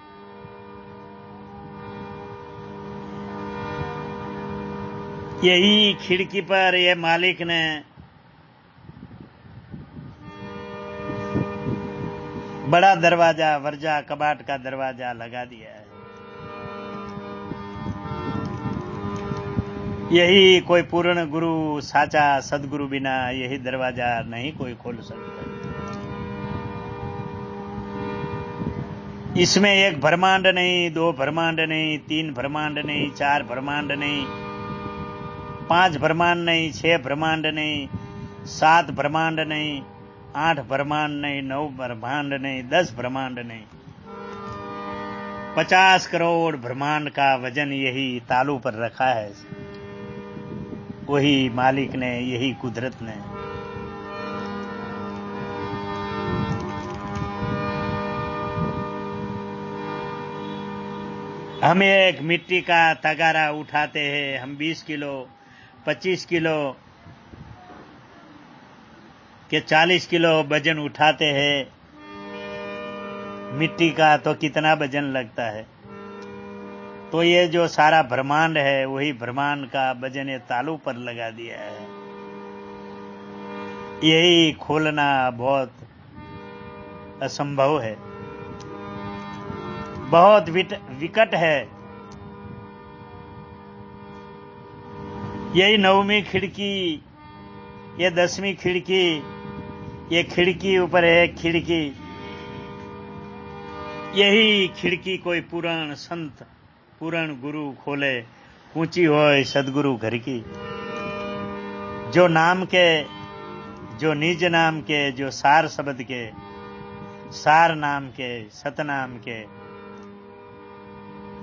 यही खिड़की पर ये मालिक ने बड़ा दरवाजा वर्जा कबाट का दरवाजा लगा दिया है। यही कोई पूर्ण गुरु साचा सदगुरु बिना यही दरवाजा नहीं कोई खोल सकता। इसमें एक ब्रह्मांड नहीं, 2 ब्रह्मांड नहीं, 3 ब्रह्मांड नहीं, 4 ब्रह्मांड नहीं, 5 ब्रह्मांड नहीं, 6 ब्रह्मांड नहीं, 7 ब्रह्मांड नहीं, 8 ब्रह्मांड नहीं, 9 ब्रह्मांड नहीं, 10 ब्रह्मांड नहीं, 50 करोड़ ब्रह्मांड का वजन यही तालू पर रखा है, वही मालिक ने, यही कुदरत ने। हम एक मिट्टी का तगारा उठाते हैं, हम 20 किलो 25 किलो के 40 किलो वजन उठाते हैं मिट्टी का, तो कितना वजन लगता है। तो ये जो सारा ब्रह्मांड है वही ब्रह्मांड का वजन ये तालू पर लगा दिया है। यही खोलना बहुत असंभव है, बहुत विकट है। यही 9वीं खिड़की, ये 10वीं खिड़की, ये खिड़की ऊपर है खिड़की, यही खिड़की कोई पुराण संत पूर्ण गुरु खोले ऊंची होय सदगुरु घर की। जो नाम के, जो निज नाम के, जो सार शब्द के, सार नाम के, सतनाम के,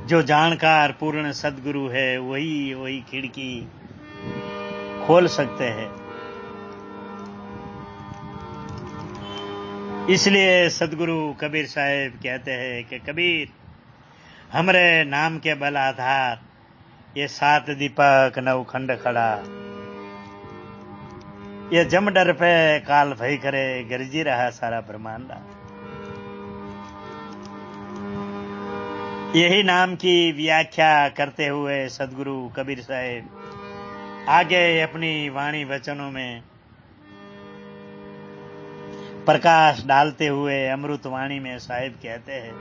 जो जानकार पूर्ण सदगुरु है वही खिड़की खोल सकते हैं। इसलिए सदगुरु कबीर साहब कहते हैं कि कबीर हमरे नाम के बल आधार ये 7 दीपक 9 खंड खड़ा, ये जम डर पे काल भय करे गरजी रहा सारा ब्रह्मांड। यही नाम की व्याख्या करते हुए सदगुरु कबीर साहब आगे अपनी वाणी वचनों में प्रकाश डालते हुए अमृत वाणी में साहिब कहते हैं,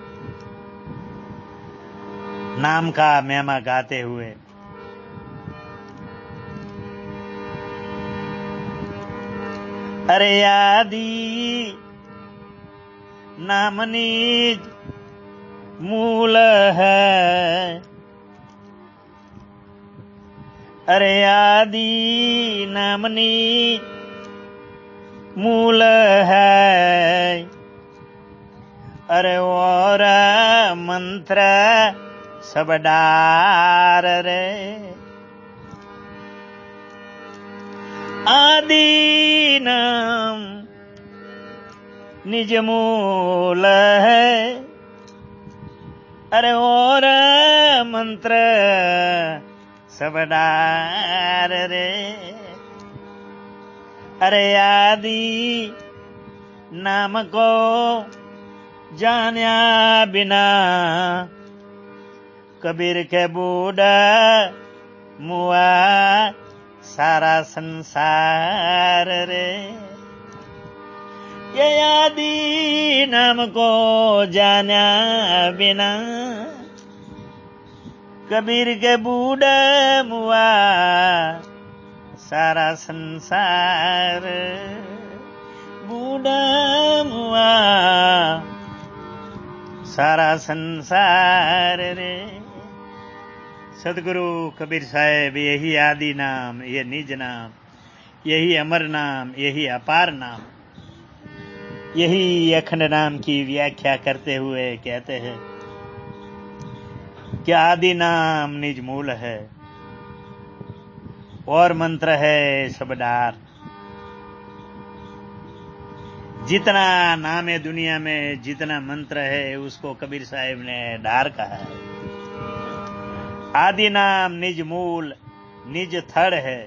नाम का महिमा गाते हुए, अरे आदि नाम निज मूल है, अरे आदि नाम निज मूल है, अरे और मंत्र सब डार रे, आदि नाम निज मूल है, अरे और मंत्र सब डार रे, अरे आदि नाम को जान्या बिना कबीर के बूढ़ा मुआ सारा संसार रे। ये आदि नाम को जाना बिना कबीर के बूढ़ा मुआ सारा संसार, बूढ़ा मुआ सारा संसार रे। सदगुरु कबीर साहेब यही आदि नाम, ये निज नाम, यही अमर नाम, यही अपार नाम, यही अखंड नाम की व्याख्या करते हुए कहते हैं कि आदि नाम निज मूल है और मंत्र है सब डार। जितना नाम है दुनिया में, जितना मंत्र है, उसको कबीर साहिब ने डार कहा है। आदि नाम निज मूल निज थड़ है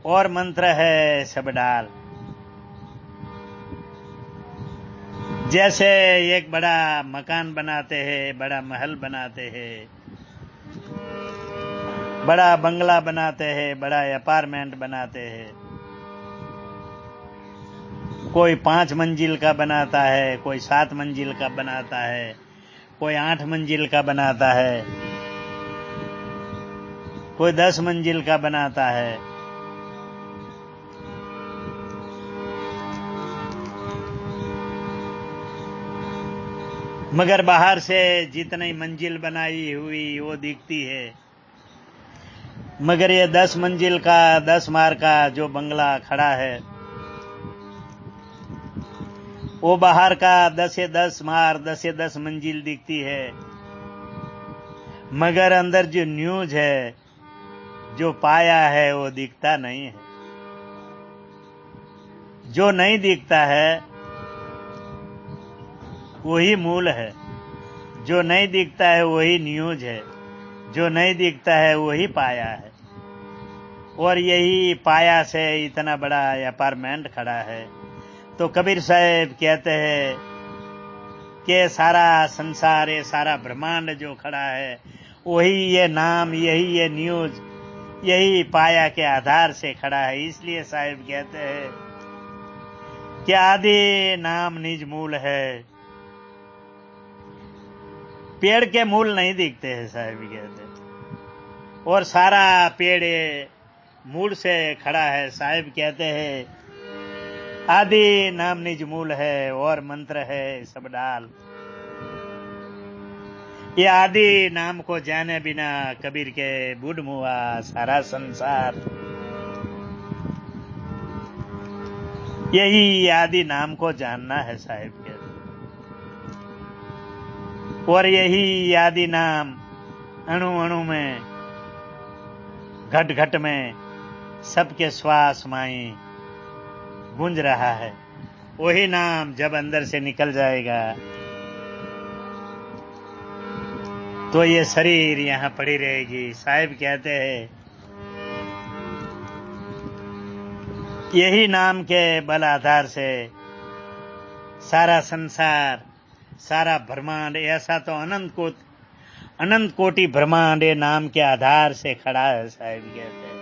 और मंत्र है सब डाल। जैसे एक बड़ा मकान बनाते हैं, बड़ा महल बनाते हैं, बड़ा बंगला बनाते हैं, बड़ा अपार्टमेंट बनाते हैं, कोई 5 मंजिल का बनाता है, कोई 7 मंजिल का बनाता है, कोई 8 मंजिल का बनाता है, कोई 10 मंजिल का बनाता है। मगर बाहर से जितनी मंजिल बनाई हुई वो दिखती है, मगर ये 10 मंजिल का 10 मार का जो बंगला खड़ा है, वो बाहर का 10 मार 10 मंजिल दिखती है, मगर अंदर जो न्यूज है, जो पाया है, वो दिखता नहीं है। जो नहीं दिखता है वही मूल है, जो नहीं दिखता है वही न्यूज है, जो नहीं दिखता है वही पाया है। और यही पाया से इतना बड़ा अपार्टमेंट खड़ा है। तो कबीर साहब कहते हैं कि सारा संसार, ये सारा ब्रह्मांड जो खड़ा है, वही ये नाम, यही ये न्यूज, यही पाया के आधार से खड़ा है। इसलिए साहब कहते हैं कि आदि नाम निज मूल है। पेड़ के मूल नहीं दिखते हैं, साहब कहते हैं, और सारा पेड़ मूल से खड़ा है। साहब कहते हैं आदि नाम निज मूल है और मंत्र है सब डाल। ये आदि नाम को जाने बिना कबीर के बूढ़ मुआ सारा संसार। यही आदि नाम को जानना है, साहब कहते। और यही आदि नाम अणु अणु में, घट घट में, सबके श्वास माई गूंज रहा है। वही नाम जब अंदर से निकल जाएगा तो ये शरीर यहां पड़ी रहेगी। साहिब कहते हैं यही नाम के बल आधार से सारा संसार, सारा ब्रह्मांड, ऐसा तो अनंत कोटि ब्रह्मांड नाम के आधार से खड़ा है। साहिब कहते हैं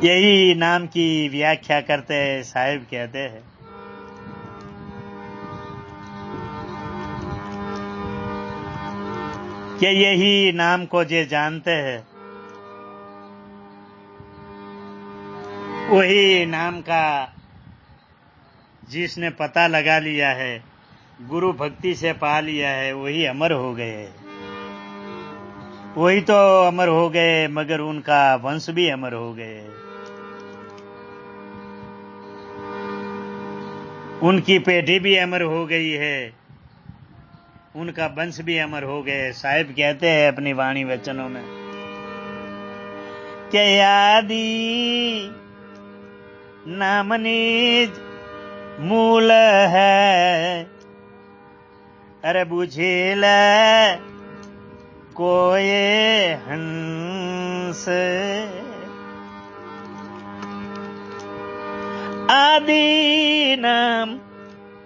यही नाम की व्याख्या करते हैं। साहिब कहते हैं कि यही नाम को जे जानते हैं, वही नाम का जिसने पता लगा लिया है, गुरु भक्ति से पा लिया है, वही अमर हो गए। वही तो अमर हो गए, मगर उनका वंश भी अमर हो गए। उनकी पेटी भी अमर हो गई है, उनका वंश भी अमर हो गए। साहिब कहते हैं अपनी वाणी वचनों में कि आदि नाम निज मूल है। अरे बुझी ले कोई हंस, आदि नाम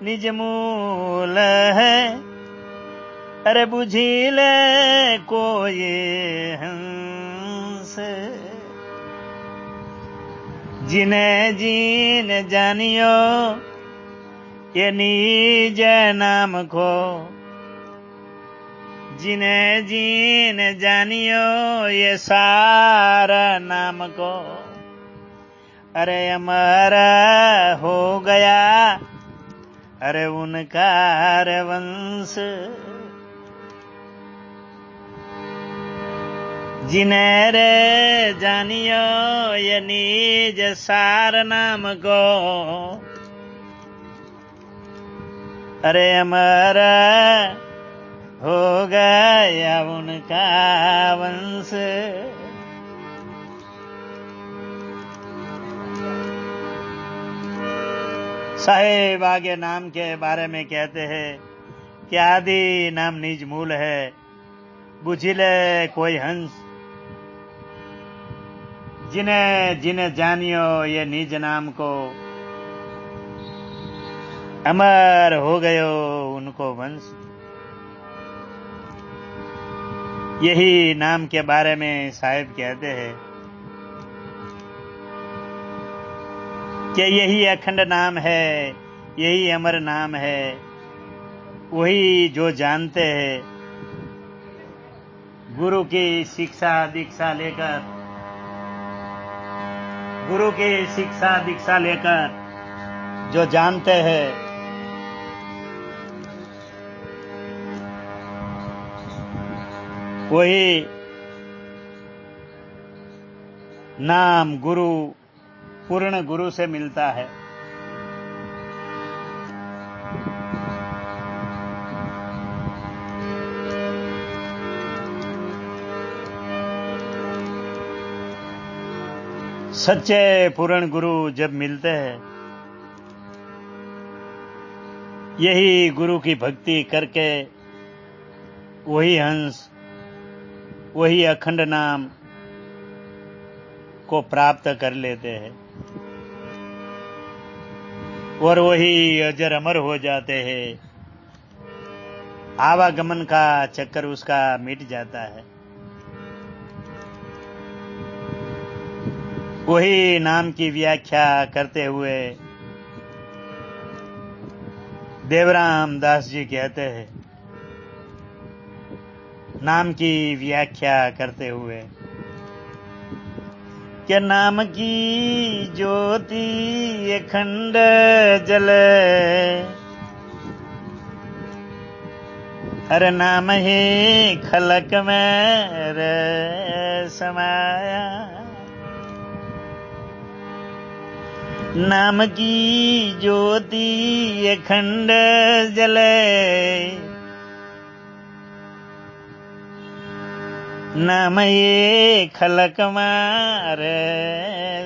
निज मूल है। अरे बुझी ले कोई हंस, जिने जीन जानियो ये निज नाम को, जिने जीन जानियो ये सारा नाम को। अरे अमर हो गया अरे उनका वंश, जिन्हें रे जानियो ये निज सार नाम को। अरे अमर हो गया उनका वंश। साहेब आगे नाम के बारे में कहते हैं कि आदि नाम निज मूल है, बुझिले कोई हंस, जिन्हें जिन्हें जानियो ये निज नाम को। अमर हो गयो उनको वंश। यही नाम के बारे में साहिब कहते हैं कि यही अखंड नाम है, यही अमर नाम है। वही जो जानते हैं गुरु की शिक्षा दीक्षा लेकर, गुरु की शिक्षा दीक्षा लेकर जो जानते हैं, वही नाम गुरु पूर्ण गुरु से मिलता है। सच्चे पूर्ण गुरु जब मिलते हैं, यही गुरु की भक्ति करके वही हंस, वही अखंड नाम को प्राप्त कर लेते हैं और वही अजर अमर हो जाते हैं। आवागमन का चक्कर उसका मिट जाता है। वही नाम की व्याख्या करते हुए देवराम दास जी कहते हैं, नाम की व्याख्या करते हुए कि नाम की ज्योति अखंड जले, हर नाम ही खलक में रे समाया। नाम की ज्योति अखंड जले, नाम ये खलक मारे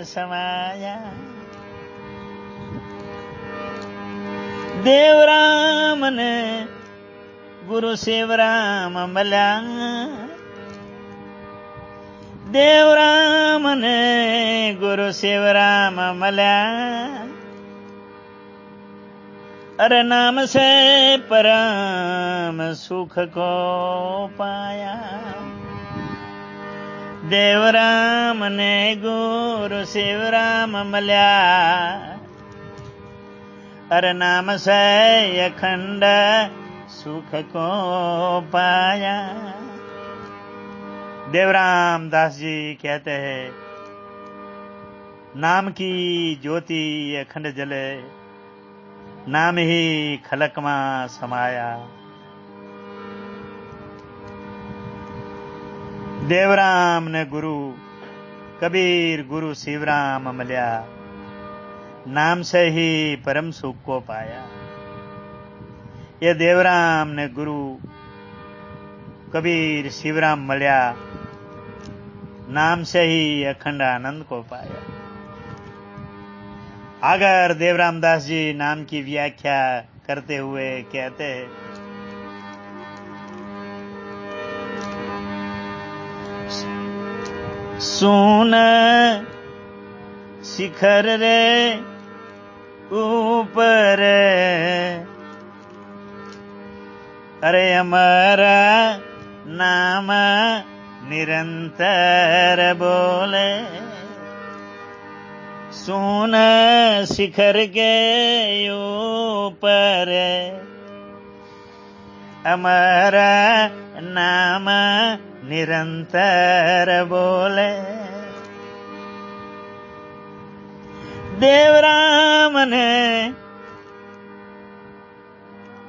समाया। देवराम ने गुरु शिवराम मल्या, देवराम ने गुरु शिवराम मल्या। अरे नाम से परम सुख को पाया। देवराम ने गुरु शिवराम मल्या, अरे नाम से अखंड सुख को पाया। देवराम दास जी कहते हैं, नाम की ज्योति अखंड जले, नाम ही खलक में समाया। देवराम ने गुरु कबीर गुरु शिवराम मल्या, नाम से ही परम सुख को पाया। ये देवराम ने गुरु कबीर शिवराम मल्या, नाम से ही अखंड आनंद को पाया। अगर देवराम दास जी नाम की व्याख्या करते हुए कहते हैं, सुन शिखर रे ऊपर अरे हमारा नाम निरंतर बोले। सुन शिखर के ऊपर हमारा नाम निरंतर बोले। देवराम ने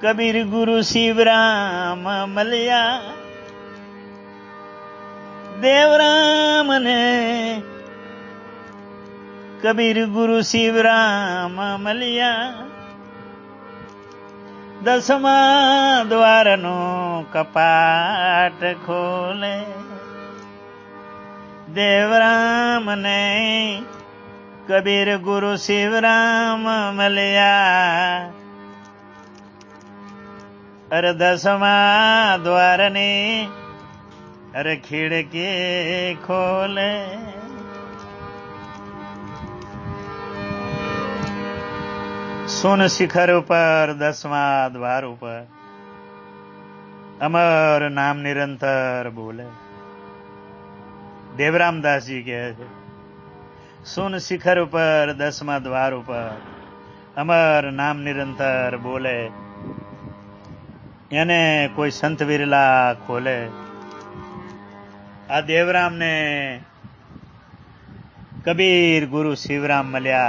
कबीर गुरु शिवराम मलिया। देवराम ने कबीर गुरु शिवराम मलिया। 10वां द्वार नो कपाट खोले। देवराम ने कबीर गुरु शिवराम मलिया। अरे 10वां द्वार ने अरे खिड़की खोले। सुन शिखर ऊपर 10वां द्वार ऊपर अमर नाम निरंतर बोले। देवराम दास जी कहे છે, सुन शिखर ऊपर 10वां द्वार ऊपर अमर नाम निरंतर बोले। याने कोई संत विरला खोले। आ देवराम ने कबीर गुरु शिवराम मल्या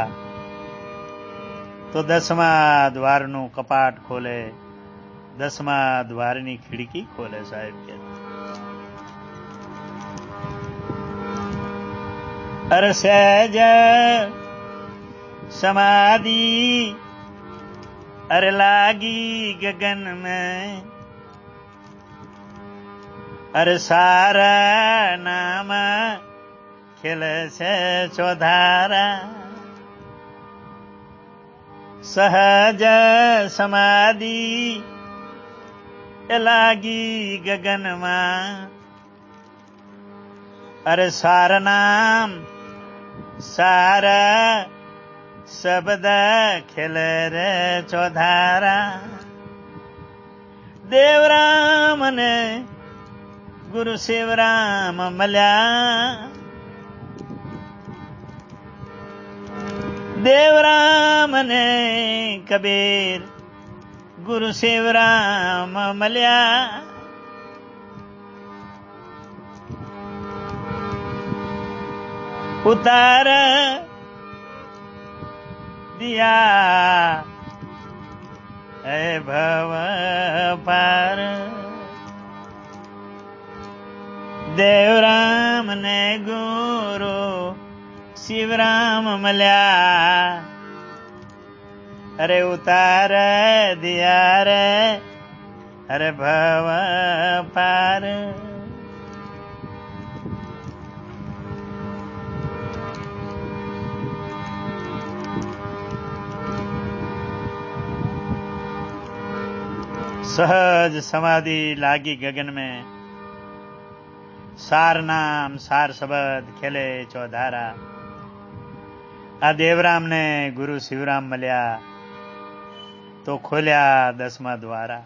तो 10वां द्वारનું કપાટ ખોલે, 10મા દ્વારની ખિડકી ખોલે સાહેબ કે। અરે સહેજ સમાધિ अरे लागी गगन में अरे सारा नाम खिल से चौधारा। सहज समाधि लागी गगन में अरे सारा नाम सारा शब्द खिल रे चौधारा। देवराम ने गुरु शिवराम मल्या। देवराम ने कबीर गुरु शिवराम मल्या। उतार दिया है भव पार। देवराम ने गुरु शिवराम मल्या। अरे उतार दिया रे अरे भव पार। सहज समाधि लागी गगन में सार नाम सार शब्द खेले चौधारा। आ देवराम ने गुरु शिवराम मल्या तो खोल्या 10वां द्वारा।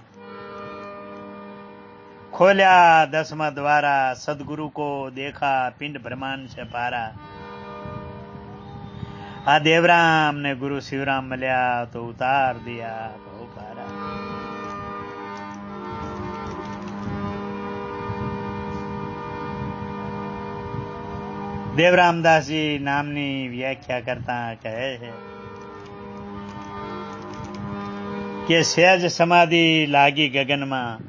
खोल्या 10वां द्वारा सदगुरु को देखा पिंड ब्रह्मांड से पारा। आ देवराम ने गुरु शिवराम मल्या तो उतार दिया भव पारा। देवरामदास जी नामनी व्याख्या करता कहे है कि सहज समाधि लागी गगन में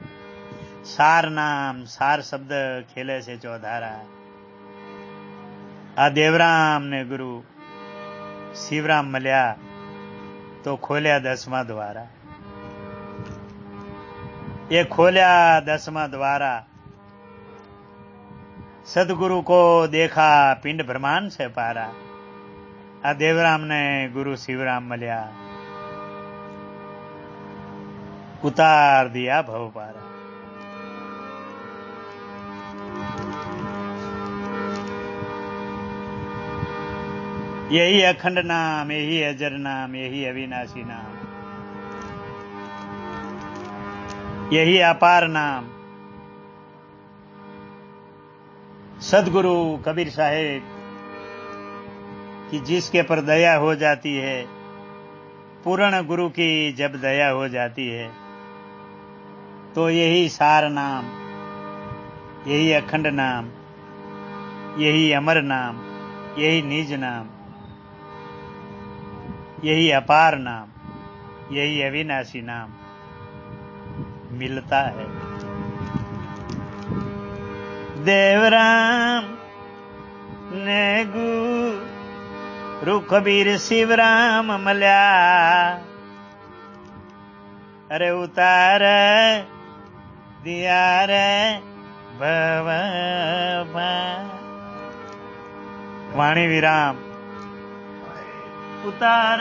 सार नाम सार शब्द खेले से चौधारा। आ देवराम ने गुरु शिवराम मल्या तो खोल्या 10वां द्वारा। ये खोल्या 10वां द्वारा सदगुरु को देखा पिंड ब्रह्मांड से पारा। આ દેવરામને ગુરુ શિવરામ મળ્યા, ઉતાર દિયા ભવ પારા। यही अखंड नाम, यही अजर नाम, यही अविनाशी नाम, यही अपार नाम। सदगुरु कबीर साहेब की जिसके पर दया हो जाती है, पूर्ण गुरु की जब दया हो जाती है, तो यही सार नाम, यही अखंड नाम, यही अमर नाम, यही निज नाम, यही अपार नाम, यही अविनाशी नाम मिलता है। देवराम ने गुरु कबीर शिवराम मल्या, अरे उतार दिया रे भव पार। वाणी विराम। उतार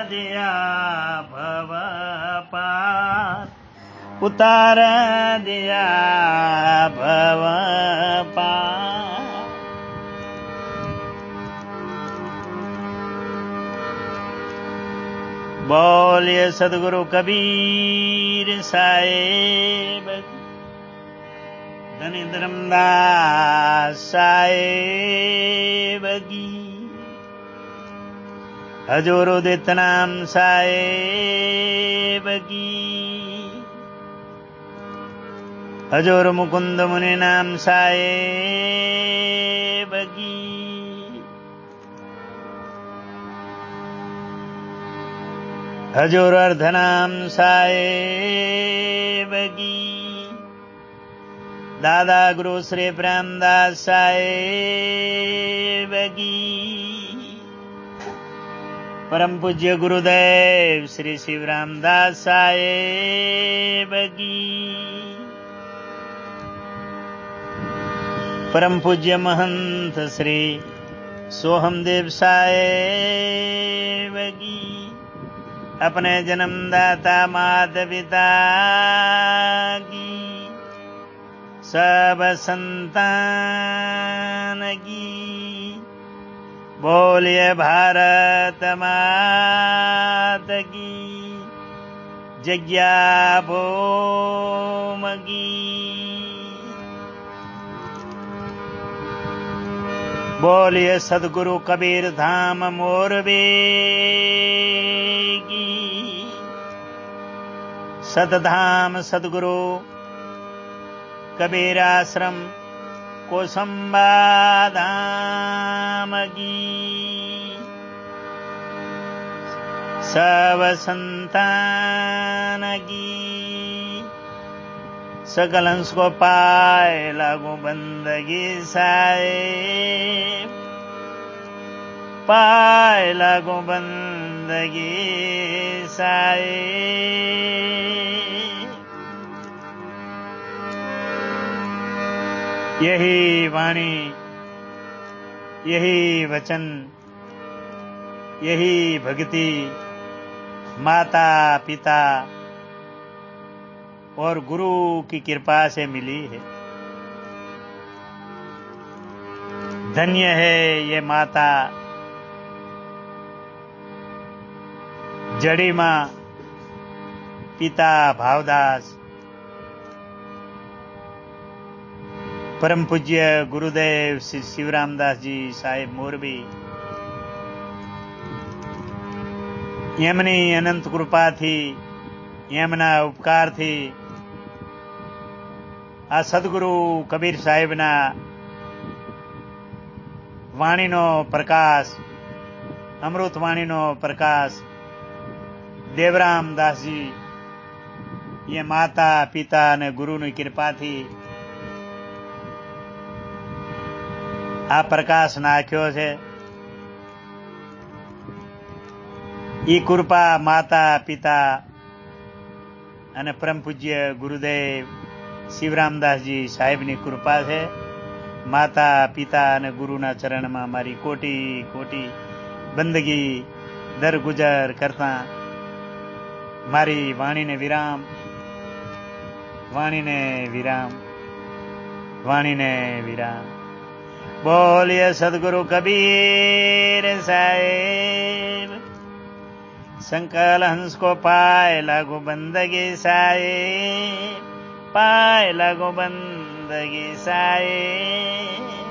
दिया भव पार, उतार दिया भव पार। बोलिए सदगुरु कबीर साहेब, धनी धर्मदास साहेब की, हजूरो दितनाम साहेब की, हजूर मुकुंद मुनि नाम साहेब की, हजूर अर्धनाम साहेब की, दादा गुरु श्री प्रेमदास साहेब की, परम पूज्य गुरुदेव श्री शिवरामदास साहेब की, परम पूज्य महंत श्री सोहमदेव साहेब की, अपने जन्मदाता माता पिता की, सब संतान की। बोलिए भारत माता की, जग्या भूम की। बोलिए सदगुरु कबीर धाम मोरबी की, सतधाम सदगुरु कबीर आश्रम कोसंबा धाम की, सब संतान की। सकल हंस को पाए लागू बंदगी साहेब, पाए लागू बंदगी साहेब। यही वाणी, यही वचन, यही भक्ति माता पिता और गुरु की कृपा से मिली है। धन्य है ये माता जड़ी मां, पिता भावदास, परम पूज्य गुरुदेव श्री शिवरामदास जी साहेब मोरबी। એમની અનંત કૃપાથી, એમના ઉપકારથી આ સદગુરુ કબીર સાહેબના વાણીનો પ્રકાશ, અમૃત વાણીનો પ્રકાશ દેવરામદાસજી એ માતા પિતા અને ગુરુની કૃપાથી આ પ્રકાશ નાખ્યો છે। ई कृपा माता पिता અને પરમ પૂજ્ય ગુરુદેવ શિવરામદાસજી સાહેબની કૃપા છે। માતા પિતા અને ગુરુના ચરણમાં મારી કોટી કોટી બંદગી દરગુજર કરતા મારી વાણીને વિરામ વાણીને વિરામ વાણીને વિરામ. બોલીએ સદગુરુ કબીર સાહેબ. સંકલ હંસ કો પાય લાગો બંદગી સાહેબ, પાય લાગો બંદગી સાહેબ.